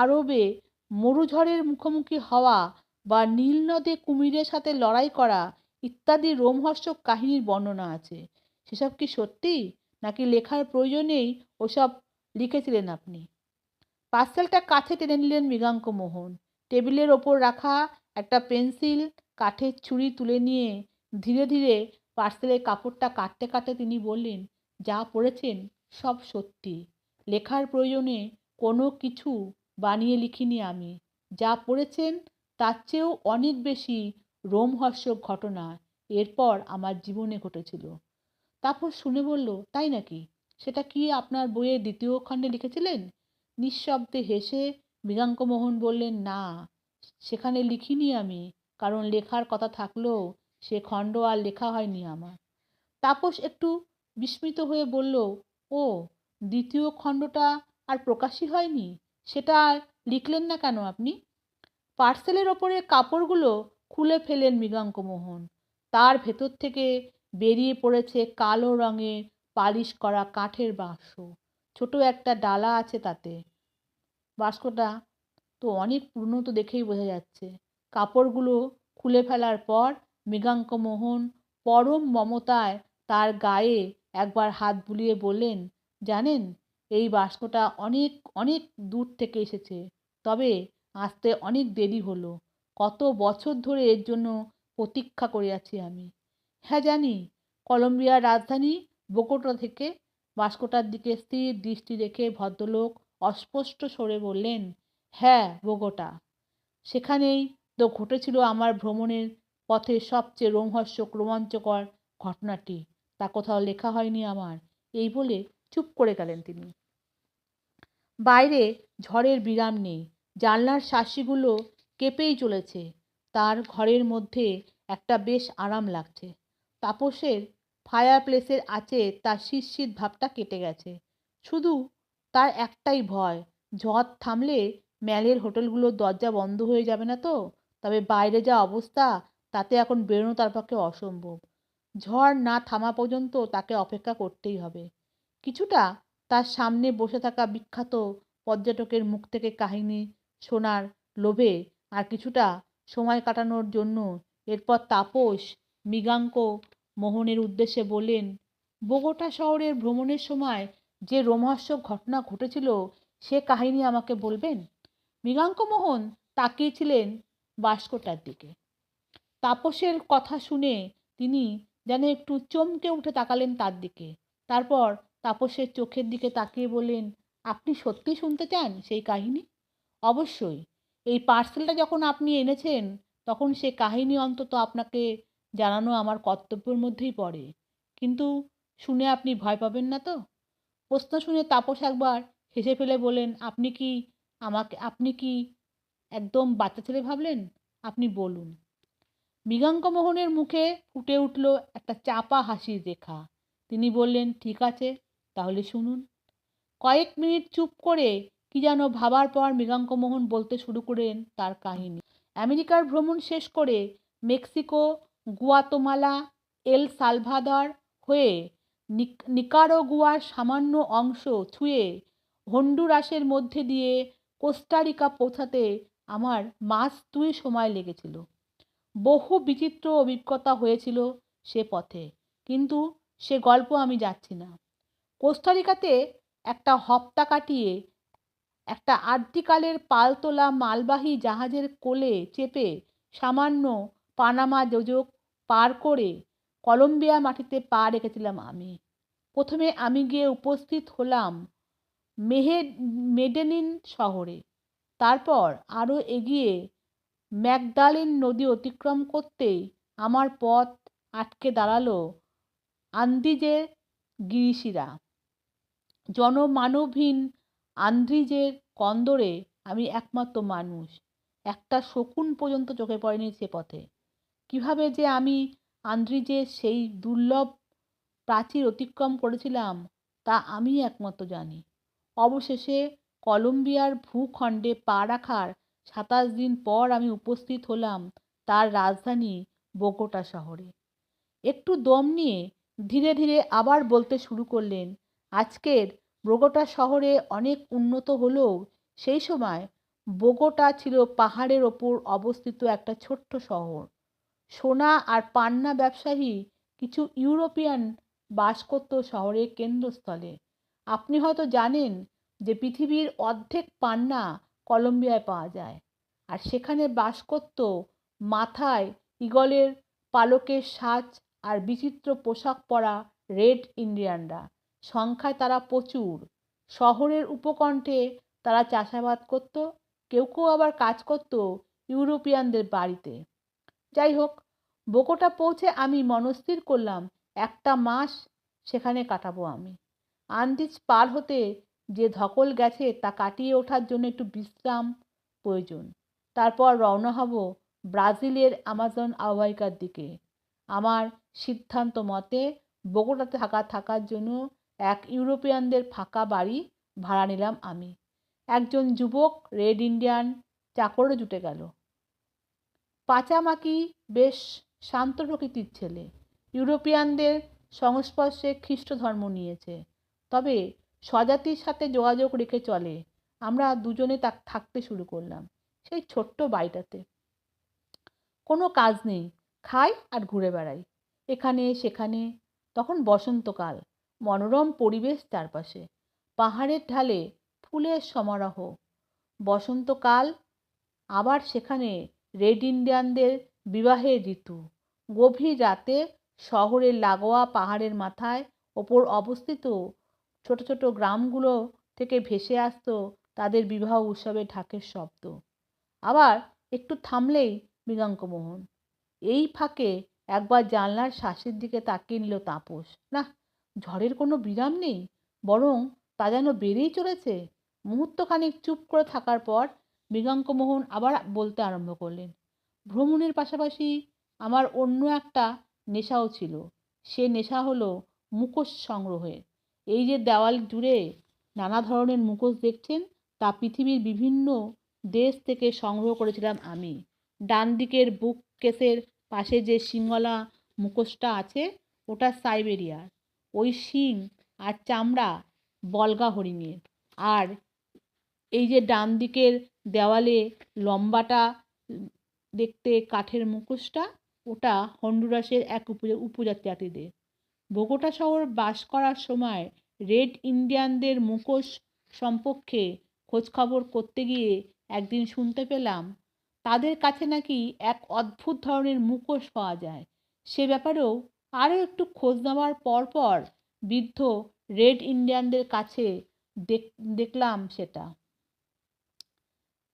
B: আরবে মরুঝড়ের মুখোমুখি হওয়া বা নীল নদে কুমিরের সাথে লড়াই করা ইত্যাদি রোমহর্ষক কাহিনীর বর্ণনা আছে, সেসব কি সত্যি, নাকি লেখার প্রয়োজনেই ওসব লিখেছিলেন আপনি? পার্সেলটা কাছে টেনে নিলেন মৃগাঙ্কমোহন। টেবিলের ওপর রাখা একটা পেন্সিল, কাঠের ছুরি তুলে নিয়ে ধীরে ধীরে পার্সেলের কাপড়টা কাটতে কাটতে তিনি বললেন, যা পড়েছেন সব সত্যি। লেখার প্রয়োজনে কোনো কিছু বানিয়ে লিখিনি আমি। যা পড়েছেন তার চেয়েও অনেক বেশি রোমহর্ষক ঘটনা এরপর আমার জীবনে ঘটেছিল। তারপর শুনে বলল, তাই নাকি? সেটা কি আপনার বইয়ের দ্বিতীয় খণ্ডে লিখেছিলেন? নিঃশব্দে হেসে মৃগাঙ্কমোহন বললেন, না, সেখানে লিখিনি আমি, কারণ লেখার কথা থাকলেও সে খণ্ড আর লেখা হয়নি আমার। তাপস একটু বিস্মিত হয়ে বলল, ও, দ্বিতীয় খণ্ডটা আর প্রকাশই হয়নি? সেটা আর লিখলেন না কেন আপনি? পার্সেলের ওপরের কাপড়গুলো খুলে ফেলেন মৃগাঙ্কমোহন। তার ভেতর থেকে বেরিয়ে পড়েছে কালো রঙের পালিশ করা কাঠের বাক্স। ছোট একটা ডালা আছে তাতে। বাক্সটা তো অনেক পুরনো, তো দেখেই বোঝা যাচ্ছে। কাপড়গুলো খুলে ফেলার পর মৃগাঙ্কমোহন পরম মমতায় তার গায়ে একবার হাত বুলিয়ে বললেন, জানেন, এই বাক্সটা অনেক অনেক দূর থেকে এসেছে, তবে আসতে অনেক দেরি হলো। কত বছর ধরে এর জন্য প্রতীক্ষা করে আছি আমি। হ্যাঁ জানি, কলম্বিয়ার রাজধানী বোগোটা থেকে। বাক্সটার দিকে স্থির দৃষ্টি রেখে ভদ্রলোক অস্পষ্ট স্বরে বললেন, হ্যাঁ, বোগোটা। সেখানেই তো ঘটেছিল আমার ভ্রমণের পথে সবচেয়ে রোমহর্ষক রোমাঞ্চকর ঘটনাটি। তা কোথাও লেখা হয়নি আমার। এই বলে চুপ করে গেলেন তিনি। বাইরে ঝড়ের বিরাম নেই। জানলার শাসিগুলো কেঁপেই চলেছে। তার ঘরের মধ্যে একটা বেশ আরাম লাগছে। তাপসের ফায়ার প্লেসের আঁচে তার শীত ভাবটা কেটে গেছে। শুধু তার একটাই ভয়, ঝড় থামলে ম্যালের হোটেলগুলোর দরজা বন্ধ হয়ে যাবে না তো? তবে বাইরে যা অবস্থা, তাতে এখন বেরোনো তার পক্ষে অসম্ভব। ঝড় না থামা পর্যন্ত তাকে অপেক্ষা করতেই হবে। কিছুটা তার সামনে বসে থাকা বিখ্যাত পর্যটকের মুখ থেকে কাহিনী শোনার লোভে, আর কিছুটা সময় কাটানোর জন্য। এরপর তাপস মৃগাঙ্ক মোহনের উদ্দেশ্যে বললেন, বোগোটা শহরের ভ্রমণের সময় যে রোমহর্ষক ঘটনা ঘটেছিল সে কাহিনী আমাকে বলবেন? মৃগাঙ্ক মোহন তাকিয়েছিলেন বাস্কটার দিকে। তাপসের কথা শুনে তিনি যেন একটু চমকে উঠে তাকালেন তার দিকে। তারপর তাপসের চোখের দিকে তাকিয়ে বললেন, আপনি সত্যি শুনতে চান সেই কাহিনী? অবশ্যই। এই পার্সেলটা যখন আপনি এনেছেন তখন সে কাহিনী অন্তত আপনাকে জানানো আমার কর্তব্যের মধ্যেই পড়ে। কিন্তু শুনে আপনি ভয় পাবেন না তো? প্রশ্ন শুনে তাপস একবার হেসে ফেলে বললেন, আপনি কি একদম বাচ্চা ছেলে ভাবলেন? আপনি বলুন। মৃগাঙ্কমোহনের মুখে ফুটে উঠল একটা চাপা হাসির রেখা। তিনি বললেন, ঠিক আছে, তাহলে শুনুন। কয়েক মিনিট চুপ করে কি যেন ভাবার পর মৃগাঙ্কমোহন বলতে শুরু করেন তার কাহিনী। আমেরিকার ভ্রমণ শেষ করে মেক্সিকো, গুয়াতেমালা, এল সালভাদর হয়ে নিকারাগুয়ার সামান্য অংশ ছুঁয়ে হন্ডুরাসের মধ্যে দিয়ে কোস্টারিকা পৌঁছাতে আমার মাস 2 সময় লেগেছিল। বহু বিচিত্র অভিজ্ঞতা হয়েছিল সে পথে, কিন্তু সে গল্প আমি যাচ্ছি না। কোস্টারিকাতে একটা হপ্তা কাটিয়ে একটা আদ্যিকালের পালতোলা মালবাহী জাহাজের কোলে চেপে সামান্য পানামা যোজক পার করে কলম্বিয়া মাটিতে পা রেখেছিলাম আমি। প্রথমে আমি গিয়ে উপস্থিত হলাম মেডেলিন শহরে। তারপর আরও এগিয়ে ম্যাগদালেন নদী অতিক্রম করতেই আমার পথ আটকে দাঁড়ালো আন্দিজের গিরিশিরা। জনমানবহীন আন্দ্রিজের কন্দরে আমি একমাত্র মানুষ। একটা শকুন পর্যন্ত চোখে পড়েনি সে পথে। কিভাবে যে আমি আন্দ্রিজের সেই দুর্লভ প্রাচীর অতিক্রম করেছিলাম তা আমি একমাত্র জানি। অবশেষে কলম্বিয়ার ভূখণ্ডে পা রাখার 27 দিন পর আমি উপস্থিত হলাম তার রাজধানী বোগোটা শহরে। একটু দম নিয়ে ধীরে ধীরে আবার বলতে শুরু করলেন, আজকের বোগোটা শহরে অনেক উন্নত হলেও সেই সময় বোগোটা ছিল পাহাড়ের ওপর অবস্থিত একটা ছোট্ট শহর। সোনা আর পান্না ব্যবসায়ী কিছু ইউরোপিয়ান বাস করত শহরের কেন্দ্রস্থলে। আপনি হয়তো জানেন যে পৃথিবীর অর্ধেক পান্না কলম্বিয়ায় পাওয়া যায়, আর সেখানে বাস করত মাথায় ঈগলের পালকের সাজ আর বিচিত্র পোশাক পরা রেড ইন্ডিয়ানরা। সংখ্যায় তারা প্রচুর। শহরের উপকণ্ঠে তারা চাষাবাদ করত, কেউ কেউ আবার কাজ করত ইউরোপিয়ানদের বাড়িতে। যাই হোক, বোগোটা পৌঁছে আমি মনস্থির করলাম একটা মাস সেখানে কাটাবো আমি। আন্দিজ পার হতে যে ধকল গেছে তা কাটিয়ে ওঠার জন্য একটু বিশ্রাম প্রয়োজন। তারপর রওনা হব ব্রাজিলের আমাজন আহ্বায়িকার দিকে। আমার সিদ্ধান্ত মতে বোগোটাতে থাকার জন্য এক ইউরোপিয়ানদের ফাঁকা বাড়ি ভাড়া নিলাম আমি। একজন যুবক রেড ইন্ডিয়ান চাকরও জুটে গেল। পাচামাকি বেশ শান্ত প্রকৃতির ছেলে। ইউরোপিয়ানদের সংস্পর্শে খ্রিস্ট ধর্ম নিয়েছে, তবে স্বজাতির সাথে যোগাযোগ রেখে চলে। আমরা দুজনে থাকতে শুরু করলাম সেই ছোট্ট বাড়িটাতে। কোনো কাজ নেই, খাই আর ঘুরে বেড়াই এখানে সেখানে। তখন বসন্তকাল, মনোরম পরিবেশ চারপাশে, পাহাড়ের ঢালে ফুলের সমারোহ। বসন্তকাল আবার সেখানে রেড ইন্ডিয়ানদের বিবাহের ঋতু। গভীর রাতে শহরের লাগোয়া পাহাড়ের মাথায় ওপর অবস্থিত ছোট ছোট গ্রামগুলো থেকে ভেসে আসতো তাদের বিবাহ উৎসবের ঢাকের শব্দ। আবার একটু থামলেই মৃগাঙ্কমোহন। এই ফাঁকে একবার জানলার শ্বাসের দিকে তাকিয়ে নিল তাপস। না, ঝড়ের কোনো বিরাম নেই, বরং তা যেন বেড়েই চলেছে। মুহূর্তখানিক চুপ করে থাকার পর মৃগাঙ্কমোহন আবার বলতে আরম্ভ করলেন, ভ্রমণের পাশাপাশি আমার অন্য একটা নেশাও ছিল। সে নেশা হলো মুখোশ সংগ্রহের। এই যে দেওয়াল জুড়ে নানা ধরনের মুখোশ দেখছেন, তা পৃথিবীর বিভিন্ন দেশ থেকে সংগ্রহ করেছিলাম আমি। ডান দিকের বুক কেসের পাশে যে শিংওয়ালা মুখোশটা আছে ওটা সাইবেরিয়ার। ওই শিং আর চামড়া বলগা হরিণের। আর এই যে ডান দিকের দেওয়ালে লম্বাটা দেখতে কাঠের মুখোশটা, ওটা হন্ডুরাসের এক উপজাতিদের। বোগোটা শহর বাস করার সময় রেড ইন্ডিয়ানদের মুখোশ সম্পর্কে খোঁজখবর করতে গিয়ে একদিন শুনতে পেলাম তাদের কাছে নাকি এক অদ্ভুত ধরনের মুখোশ পাওয়া যায়। সে ব্যাপারেও আরও একটু খোঁজ নেওয়ার পর বৃদ্ধ রেড ইন্ডিয়ানদের কাছে দেখলাম সেটা।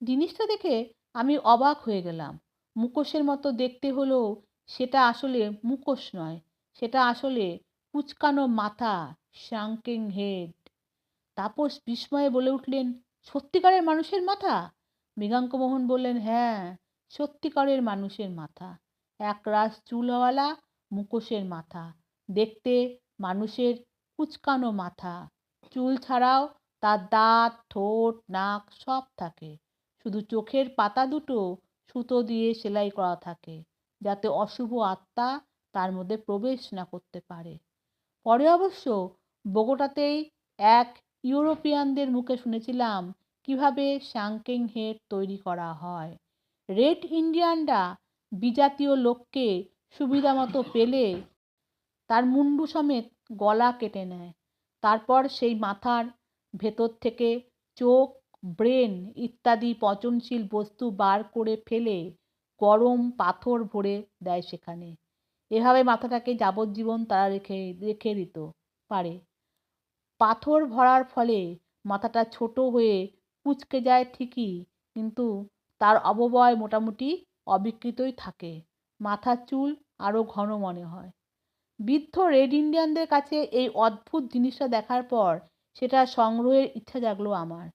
B: জিনিসটা দেখে আমি অবাক হয়ে গেলাম। মুখোশের মতো দেখতে হলেও সেটা আসলে মুখোশ নয়, সেটা আসলে কুঁচকানো মাথা, শাঙ্কিং হেড। তাপস বিস্ময়ে বলে উঠলেন, সত্যিকারের মানুষের মাথা? মৃগাঙ্কমোহন বললেন, হ্যাঁ, সত্যিকারের মানুষের মাথা। একরাশ চুলওয়ালা মুখোশের মাথা, দেখতে মানুষের কুঁচকানো মাথা। চুল ছাড়াও তার দাঁত, ঠোঁট, নাক সব থাকে। শুধু চোখের পাতা দুটো সুতো দিয়ে সেলাই করা থাকে, যাতে অশুভ আত্মা তার মধ্যে প্রবেশ না করতে পারে। পরে অবশ্য বোগোটাতেই এক ইউরোপিয়ানদের মুখে শুনেছিলাম কিভাবে শাঙ্কিং হেড তৈরি করা হয়। রেড ইন্ডিয়ানরা বিজাতীয় লোককে সুবিধা মতো পেলে তার মুন্ডু সমেত গলা কেটে নেয়। তারপর সেই মাথার ভেতর থেকে চোখ, ব্রেন ইত্যাদি পচনশীল বস্তু বার করে ফেলে গরম পাথর ভরে দেয় সেখানে। এভাবে মাথাটাকে যাবজ্জীবন তারা রেখে দিত পারে। পাথর ভরার ফলে মাথাটা ছোট হয়ে কুঁচকে যায় ঠিকই, কিন্তু তার অবয়ব মোটামুটি অবিকৃতই থাকে। মাথার চুল আরও ঘন মনে হয়। বৃদ্ধ রেড ইন্ডিয়ানদের কাছে এই অদ্ভুত জিনিসটা দেখার পর সেটা সংগ্রহের ইচ্ছা জাগলো আমার।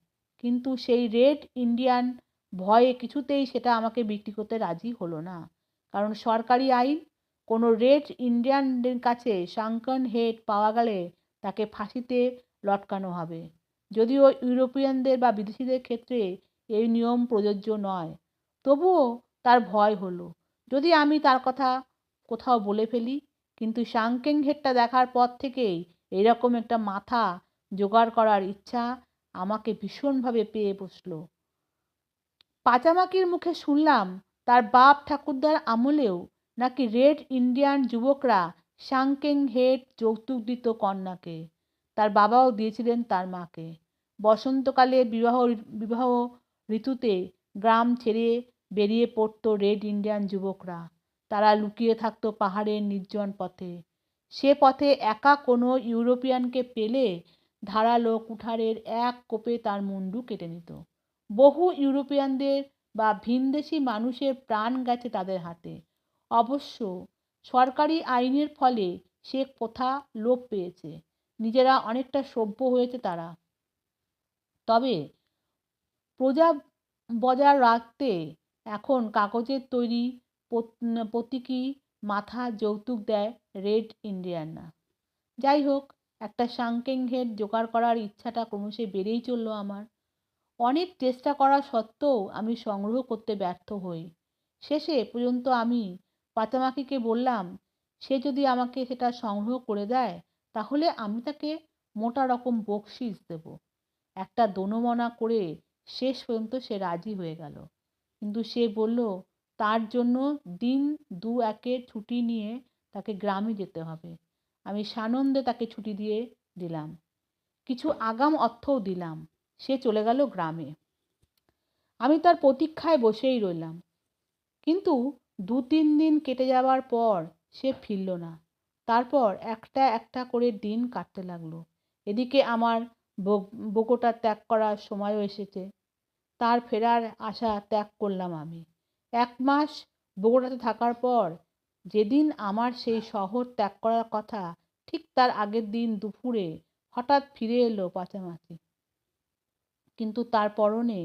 B: কিন্তু সেই রেড ইন্ডিয়ান ভয়ে কিছুতেই সেটা আমাকে বিক্রি করতে রাজি হলো না। কারণ সরকারি আইন, কোনো রেড ইন্ডিয়ানদের কাছে শাঙ্কন হেড পাওয়া গেলে তাকে ফাঁসিতে লটকানো হবে। যদিও ইউরোপিয়ানদের বা বিদেশিদের ক্ষেত্রে এই নিয়ম প্রযোজ্য নয়, তবুও তার ভয় হলো যদি আমি তার কথা কোথাও বলে ফেলি। কিন্তু শাঙ্কিং হেডটা দেখার পর থেকেই এরকম একটা মাথা জোগাড় করার ইচ্ছা আমাকে ভীষণভাবে পেয়ে বসলো। পাচামাকির মুখে শুনলাম তার বাপ ঠাকুরদার আমলেও নাকি রেড ইন্ডিয়ান যুবকরা শাঙ্কিং হেড যৌতুক দিত কন্যাকে। তার বাবাও দিয়েছিলেন তার মাকে। বসন্তকালে বিবাহ ঋতুতে গ্রাম ছেড়ে বেরিয়ে পড়তো রেড ইন্ডিয়ান যুবকরা। তারা লুকিয়ে থাকতো পাহাড়ের নির্জন পথে। সে পথে একা কোনো ইউরোপিয়ানকে পেলে ধারালো কুঠারের এক কোপে তার মুন্ডু কেটে নিত। বহু ইউরোপিয়ানদের বা ভিনদেশি মানুষের প্রাণ গেছে তাদের হাতে। অবশ্য সরকারি আইনের ফলে সে প্রথা লোপ পেয়েছে, নিজেরা অনেকটা সভ্য হয়েছে তারা। তবে প্রজা বজায় রাখতে এখন কাগজের তৈরি প্রতীকী মাথা যৌতুক দেয় রেড ইন্ডিয়ানরা। যাই হোক, একটা শাঙ্কিং হেড জোগাড় করার ইচ্ছাটা ক্রমশ বেড়েই চলল আমার। অনেক চেষ্টা করা সত্ত্বেও আমি সংগ্রহ করতে ব্যর্থ হই। শেষে পর্যন্ত আমি পাচামাকিকে বললাম, সে যদি আমাকে সেটা সংগ্রহ করে দেয় তাহলে আমি তাকে মোটা রকম বকশিস দেব। একটা দোনোমনা করে শেষ পর্যন্ত সে রাজি হয়ে গেল। কিন্তু সে বলল তার জন্য দিন দু একের ছুটি নিয়ে তাকে গ্রামে যেতে হবে। আমি সানন্দে তাকে ছুটি দিয়ে দিলাম, কিছু আগাম অর্থও দিলাম। সে চলে গেল গ্রামে। আমি তার প্রতীক্ষায় বসেই রইলাম। কিন্তু 2-3 দিন কেটে যাবার পর সে ফিরল না। তারপর একটা একটা করে দিন কাটতে লাগলো। এদিকে আমার বোগোটা ত্যাগ করার সময়ও এসেছে। তার ফেরার আশা ত্যাগ করলাম আমি। 1 মাস বোগোটাতে থাকার পর যেদিন আমার সেই শহর ত্যাগ করার কথা, ঠিক তার আগের দিন দুপুরে হঠাৎ ফিরে এলো পাচামাচি। কিন্তু তার পরনে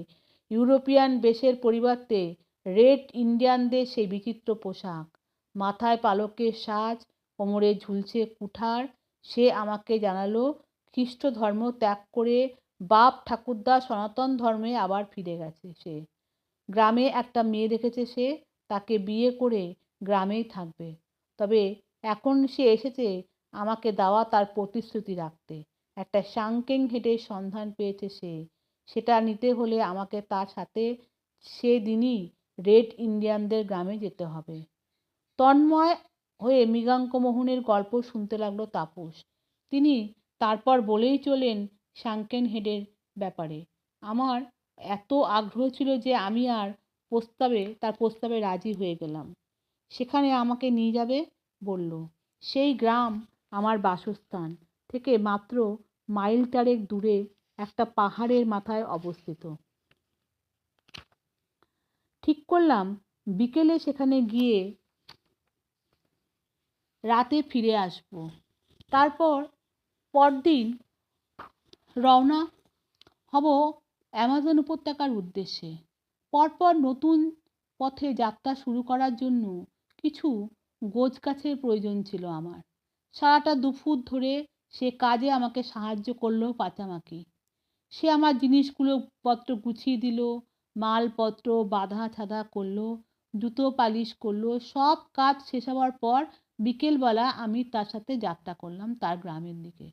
B: ইউরোপিয়ান বেশের পরিবর্তে রেড ইন্ডিয়ানদের সেই বিচিত্র পোশাক, মাথায় পালকের সাজ, কোমরে ঝুলছে কুঠার। সে আমাকে জানালো খ্রিস্ট ধর্ম ত্যাগ করে বাপ ঠাকুরদা সনাতন ধর্মে আবার ফিরে গেছে সে। গ্রামে একটা মেয়ে দেখেছে সে, তাকে বিয়ে করে গ্রামেই থাকবে। তবে এখন সে এসেছে আমাকে দেওয়া তার প্রতিশ্রুতি রাখতে। একটা শাঙ্কিং হেডের সন্ধান পেয়েছে সে, সেটা নিতে হলে আমাকে তার সাথে সেদিনই রেড ইন্ডিয়ানদের গ্রামে যেতে হবে। তন্ময় হয়ে মৃগাঙ্কমোহনের গল্প শুনতে লাগলো তাপস। তিনি তারপর বলেই চলেন শাঙ্কেন হেডের ব্যাপারে। আমার এত আগ্রহ ছিল যে আমি আর তার প্রস্তাবে রাজি হয়ে গেলাম। সেখানে আমাকে নিয়ে যাবে বলল। সেই গ্রাম আমার বাসস্থান থেকে মাত্র মাইল 4 দূরে একটা পাহাড়ের মাথায় অবস্থিত। ঠিক করলাম বিকেলে সেখানে গিয়ে রাতে ফিরে আসব। তারপর পরদিন রওনা হব অ্যামাজন উপত্যকার উদ্দেশ্যে। পরপর নতুন পথে যাত্রা শুরু করার জন্য কিছু গোছগাছের প্রয়োজন ছিল আমার। সারাটা দুপুর ধরে সে কাজে আমাকে সাহায্য করলো পাচামাকি। সে আমার জিনিসগুলো পত্র গুছিয়ে দিল, মালপত্র বাঁধা ছাঁধা করলো, জুতো পালিশ করলো। সব কাজ শেষ হওয়ার পর বিকেলবেলা আমি তার সাথে যাত্রা করলাম তার গ্রামের দিকে।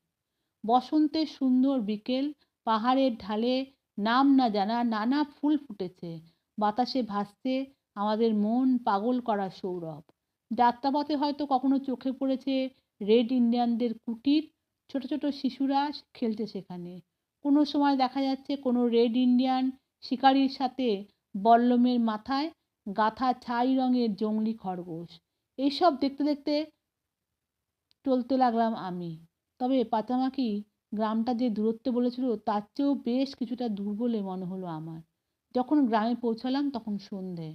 B: বসন্তের সুন্দর বিকেল, পাহাড়ের ঢালে নাম না জানা নানা ফুল ফুটেছে, বাতাসে ভাসছে আমাদের মন পাগল করা সৌরভ। যাত্রাপথে হয়তো কখনো চোখে পড়েছে রেড ইন্ডিয়ানদের কুটির, ছোট ছোট শিশুরা খেলছে সেখানে। কোনো সময় দেখা যাচ্ছে কোনো রেড ইন্ডিয়ান শিকারির সাথে বল্লমের মাথায় গাঁথা ছাই রঙের জংলি খরগোশ। এইসব দেখতে দেখতে চলতে লাগলাম আমি। তবে পাচামাকি গ্রামটা যে দূরত্বে বলেছিল তার চেয়েও বেশ কিছুটা দূর বলে মনে হলো আমার। যখন গ্রামে পৌঁছালাম তখন সন্ধে।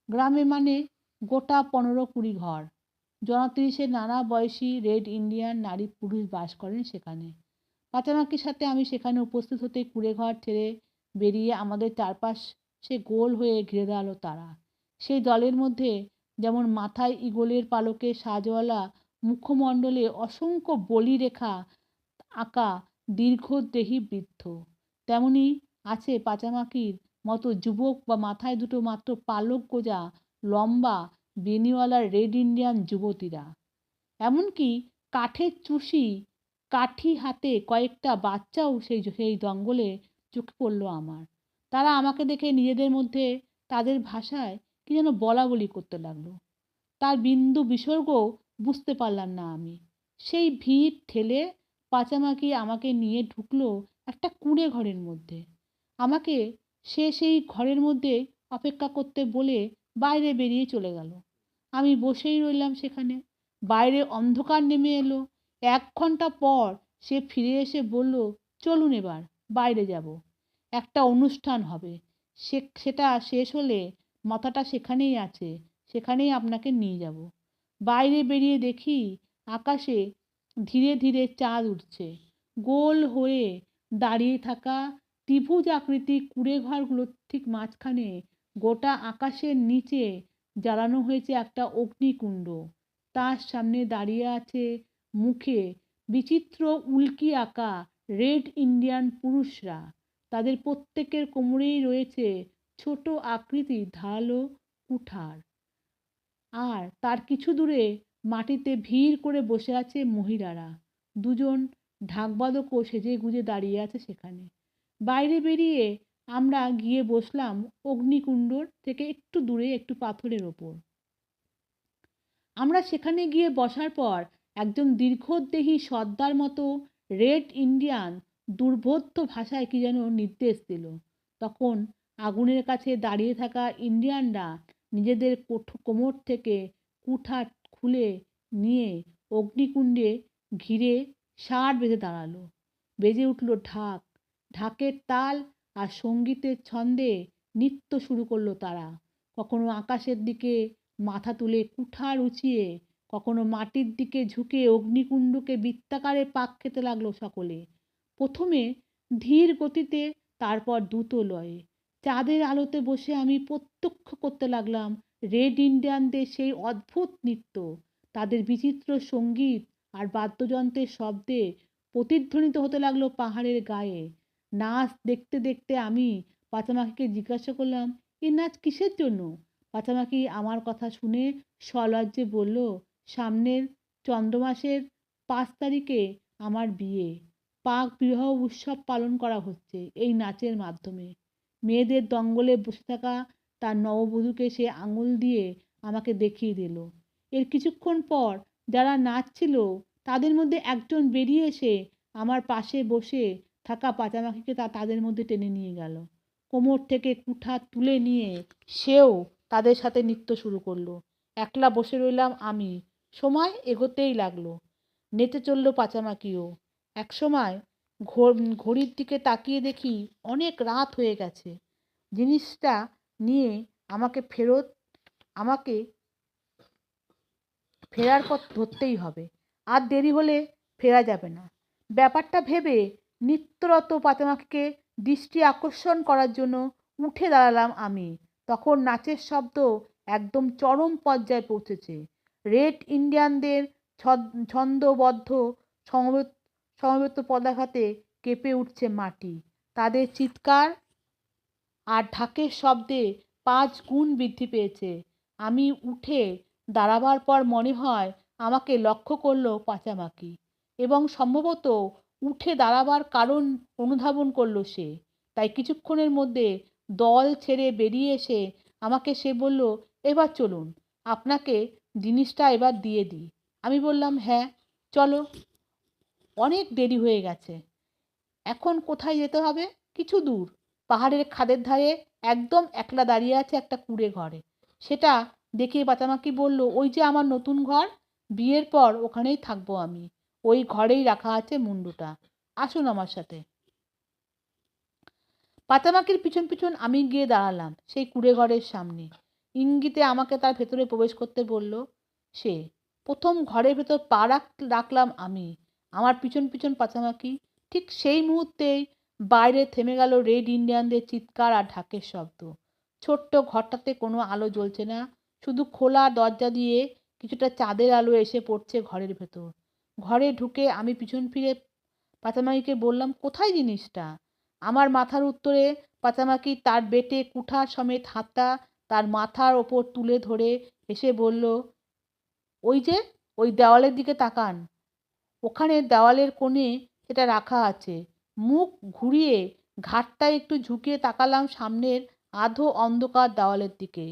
B: গ্রামে মানে গোটা 15-20 ঘর। জনত্রিশের নানা বয়সী রেড ইন্ডিয়ান নারী পুরুষ বাস করেন সেখানে। পাচামাকির সাথে আমি সেখানে উপস্থিত হতেই কুঁড়েঘর ছেড়ে বেরিয়ে আমাদের চারপাশে গোল হয়ে ঘিরে দাঁড়ালো তারা। সেই দলের মধ্যে যেমন মাথায় ঈগলের পালকে সাজওয়ালা মুখমণ্ডলে অসংখ্য বলিরেখা আঁকা দীর্ঘদেহী বৃদ্ধ, তেমনি আছে পাচামাকির মতো যুবক বা মাথায় দুটো মাত্র পালক গোজা লম্বা বেনিওয়ালা রেড ইন্ডিয়ান যুবতীরা। এমনকি কাঠের চুষি কাঠি হাতে কয়েকটা বাচ্চাও সেই জঙ্গলে চোখে পড়ল আমার। তারা আমাকে দেখে নিজেদের মধ্যে তাদের ভাষায় কি যেন বলাবলি করতে লাগলো। তার বিন্দু বিসর্গও বুঝতে পারলাম না আমি। সেই ভিড় ঠেলে পাচামাকি আমাকে নিয়ে ঢুকলো একটা কুঁড়ে ঘরের মধ্যে। আমাকে সেই ঘরের মধ্যে অপেক্ষা করতে বলে বাইরে বেরিয়ে চলে গেল। আমি বসেই রইলাম সেখানে। বাইরে অন্ধকার নেমে এলো। 1 ঘন্টা পর সে ফিরে এসে বলল, চলুন এবার বাইরে যাব, একটা অনুষ্ঠান হবে, সেটা শেষ হলে মাথাটা সেখানেই আছে, সেখানেই আপনাকে নিয়ে যাব। বাইরে বেরিয়ে দেখি আকাশে ধীরে ধীরে চাঁদ উঠছে। গোল হয়ে দাঁড়িয়ে থাকা ত্রিভুজ আকৃতির কুঁড়ে ঘরগুলোর ঠিক মাঝখানে গোটা আকাশের নিচে জ্বালানো হয়েছে একটা অগ্নিকুণ্ড। তার সামনে দাঁড়িয়ে আছে মুখে বিচিত্র উল্কি আঁকা রেড ইন্ডিয়ান পুরুষরা। তাদের প্রত্যেকের কোমরেই রয়েছে ছোট আকৃতির ধারালো কুঠার। আর তার কিছু দূরে মাটিতে ভিড় করে বসে আছে মহিলারা। 2 জন ঢাকবাদকও সেজে গুজে দাঁড়িয়ে আছে সেখানে। বাইরে বেরিয়ে আমরা গিয়ে বসলাম অগ্নিকুণ্ডর থেকে একটু দূরে একটু পাথরের ওপর। আমরা সেখানে গিয়ে বসার পর একজন দীর্ঘদেহী সর্দার মতো রেড ইন্ডিয়ান দুর্বোধ্য ভাষায় কি যেন নির্দেশ দিল। তখন আগুনের কাছে দাঁড়িয়ে থাকা ইন্ডিয়ানরা নিজেদের কোমর থেকে কুঠার খুলে নিয়ে অগ্নিকুণ্ডে ঘিরে ষাঁড় বেঁধে দাঁড়ালো। বেজে উঠল ঢাক, ঢাকের তাল আর সঙ্গীতের ছন্দে নৃত্য শুরু করলো তারা। কখনো আকাশের দিকে মাথা তুলে কুঠার উঁচিয়ে, কখনো মাটির দিকে ঝুঁকে অগ্নিকুণ্ডকে বৃত্তাকারে পাক খেতে লাগলো সকলে। প্রথমে ধীর গতিতে, তারপর দ্রুত লয়ে। চাঁদের আলোতে বসে আমি প্রত্যক্ষ করতে লাগলাম রেড ইন্ডিয়ানদের সেই অদ্ভুত নৃত্য। তাদের বিচিত্র সঙ্গীত আর বাদ্যযন্ত্রের শব্দে প্রতিধ্বনিত হতে লাগলো পাহাড়ের গায়ে। নাচ দেখতে দেখতে আমি পাচামাকিকে জিজ্ঞাসা করলাম, এই নাচ কিসের জন্য? পাচামাকি আমার কথা শুনে সলজ্জে বলল, সামনের চন্দ্রমাসের 5 তারিখে আমার বিয়ে। পাক বিবাহ উৎসব পালন করা হচ্ছে এই নাচের মাধ্যমে। মেয়েদের দঙ্গলে বসে থাকা তার নববধূকে সে আঙুল দিয়ে আমাকে দেখিয়ে দিল। এর কিছুক্ষণ পর যারা নাচছিল তাদের মধ্যে একজন বেরিয়ে এসে আমার পাশে বসে থাকা পাচামাকিকে তাদের মধ্যে টেনে নিয়ে গেল। কোমর থেকে কুঠা তুলে নিয়ে সেও তাদের সাথে নৃত্য শুরু করলো। একলা বসে রইলাম আমি। সময় এগোতেই লাগলো। নেচে চলল পাঁচামাকিও। একসময় ঘড়ির দিকে তাকিয়ে দেখি অনেক রাত হয়ে গেছে। জিনিসটা নিয়ে আমাকে ফেরার পথ ধরতেই হবে। আর দেরি হলে ফেরা যাবে না। ব্যাপারটা ভেবে নিত্যরত পাতামাকে দৃষ্টি আকর্ষণ করার জন্য উঠে দাঁড়ালাম আমি। তখন নাচের শব্দ একদম চরম পর্যায়ে পৌঁছেছে। রেড ইন্ডিয়ানদের ছন্দবদ্ধ সমবেত পদাঘাতে কেঁপে উঠছে মাটি। তাদের চিৎকার আর ঢাকের শব্দে 5 গুণ বৃদ্ধি পেয়েছে। আমি উঠে দাঁড়াবার পর মনে হয় আমাকে লক্ষ্য করল পাঁচামাকি এবং সম্ভবত উঠে দাঁড়াবার কারণ অনুধাবন করল সে। তাই কিছুক্ষণের মধ্যে দল ছেড়ে বেরিয়ে এসে আমাকে সে বলল, এবার চলুন, আপনাকে জিনিসটা এবার দিয়ে দিই। আমি বললাম, হ্যাঁ চলো, অনেক দেরি হয়ে গেছে। এখন কোথায় যেতে হবে? কিছু দূর পাহাড়ের খাদের ধারে একদম একলা দাঁড়িয়ে আছে একটা কুঁড়ে ঘরে। সেটা দেখে পাতামাকি বলল, ওই যে আমার নতুন ঘর, বিয়ের পর ওখানেই থাকবো আমি। ওই ঘরেই রাখা আছে মুন্ডুটা, আসুন আমার সাথে। পাতামাকির পিছন পিছন আমি গিয়ে দাঁড়ালাম সেই কুঁড়ে ঘরের সামনে। ইঙ্গিতে আমাকে তার ভেতরে প্রবেশ করতে বলল সে। প্রথম ঘরের ভেতর পা রাখলাম আমি, আমার পিছন পিছন পাতামাকি। ঠিক সেই মুহূর্তেই বাইরে থেমে গেল রেড ইন্ডিয়ানদের চিৎকার আর ঢাকের শব্দ। ছোট্ট ঘরটাতে কোনো আলো জ্বলছে না, শুধু খোলা দরজা দিয়ে কিছুটা চাঁদের আলো এসে পড়ছে ঘরের ভেতর। ঘরে ঢুকে আমি পিছন ফিরে পাতামাকিকে বললাম, কোথায় জিনিসটা? আমার মাথার উত্তরে পাতামাকি তার বেটে কুঠার সমেত হাতটা তার মাথার ওপর তুলে ধরে এসে বলল, ওই যে ওই দেওয়ালের দিকে তাকান, ওখানে দেওয়ালের কোণে সেটা রাখা আছে। মুখ ঘুরিয়ে ঘাড়টা একটু ঝুঁকিয়ে তাকালাম সামনের আধো অন্ধকার দেওয়ালের দিকে।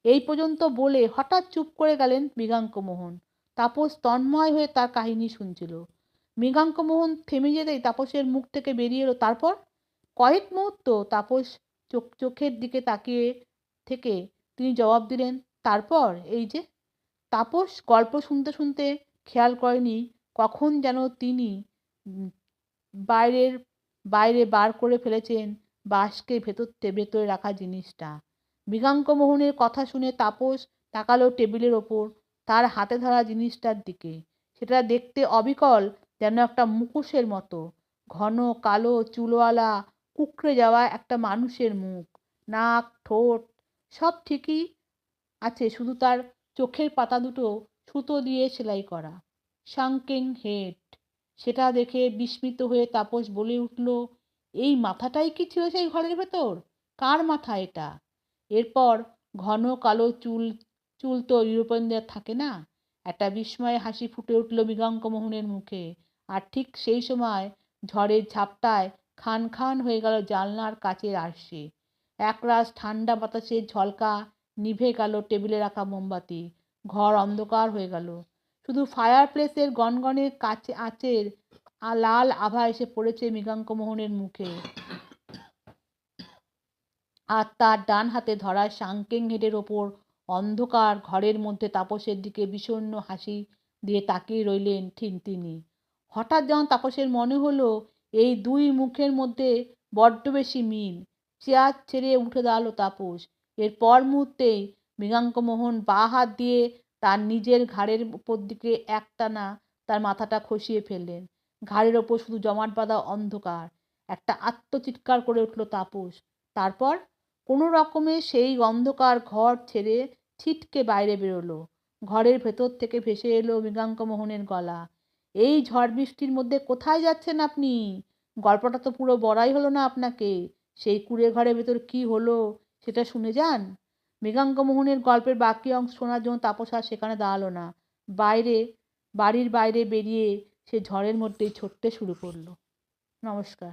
B: এই পর্যন্ত বলে হঠাৎ চুপ করে গেলেন মৃগাঙ্কমোহন। তাপস তন্ময় হয়ে তার কাহিনী শুনছিল। মৃগাঙ্কমোহন থেমে যেতেই তাপসের মুখ থেকে বেরিয়ে এলো, তারপর? কয়েক মুহূর্ত তাপস চোখের দিকে তাকিয়ে থেকে তিনি জবাব দিলেন, তারপর এই যে। তাপস গল্প শুনতে শুনতে খেয়াল করেনি কখন যেন তিনি বাইরে বার করে ফেলেছেন বাঁশকে ভেতরে রাখা জিনিসটা। মৃগাঙ্কমোহনের কথা শুনে তাপস তাকালো টেবিলের ওপর তার হাতে ধরা জিনিসটার দিকে। সেটা দেখতে অবিকল যেন একটা মুখোশের মতো, ঘন কালো চুলওয়ালা কুঁকড়ে যাওয়া একটা মানুষের মুখ, নাক, ঠোঁট সব ঠিকই আছে, শুধু তার চোখের পাতা দুটো সুতো দিয়ে সেলাই করা। শাঙ্কিং হেড। সেটা দেখে বিস্মিত হয়ে তাপস বলে উঠল, এই মাথাটাই কি ছিল সেই ঘরের ভেতর? কার মাথা এটা? এরপর ঘন কালো চুল তো ইউরোপিয়ানদের থাকে না। একটা বিস্ময়ে হাসি ফুটে উঠল মৃগাঙ্কমোহনের মুখে। আর ঠিক সেই সময় ঝড়ের ঝাপটায় খান খান হয়ে গেল জানলার কাচের আরশে। একরাশ ঠান্ডা বাতাসের ঝলকা নিভে গেল টেবিলে রাখা মোমবাতি। ঘর অন্ধকার হয়ে গেল। শুধু ফায়ার প্লেসের গনগনে আঁচের লাল আভা এসে পড়েছে মৃগাঙ্কমোহনের মুখে। আর তার ডান হাতে ধরা শাঙ্কিং হেডের ওপর অন্ধকার ঘরের মধ্যে তাপসের দিকে বিষণ্ণ হাসি দিয়ে তাকিয়ে রইলেন তিনি। হঠাৎ যেন তাপসের মনে হলো এই দুই মুখের মধ্যে বড্ড বেশি মিল। চেয়ার ছেড়ে উঠে দাঁড়ালো তাপস। এর পর মুহূর্তেই মৃগাঙ্কমোহন বাঁ হাত দিয়ে তার নিজের ঘাড়ের উপর দিকে একটানা তার মাথাটা খসিয়ে ফেললেন। ঘাড়ের ওপর শুধু জমাট বাঁধা অন্ধকার। একটা আত্মচিৎকার করে উঠল তাপস। তারপর কোনো রকমে সেই অন্ধকার ঘর ছেড়ে ছিটকে বাইরে বেরোলো। ঘরের ভেতর থেকে ভেসে এলো মৃগাঙ্কমোহনের গলা, এই ঝড় বৃষ্টির মধ্যে কোথায় যাচ্ছেন আপনি? গল্পটা তো পুরো বলাই হলো না আপনাকে। সেই কুঁড়ে ঘরের ভেতর কি হলো সেটা শুনে যান। মৃগাঙ্কমোহনের গল্পের বাকি অংশ শোনার জন্য তাপস আর সেখানে দাঁড়ালো না। বাড়ির বাইরে বেরিয়ে সে ঝড়ের মধ্যেই ছুটতে শুরু করলো। নমস্কার।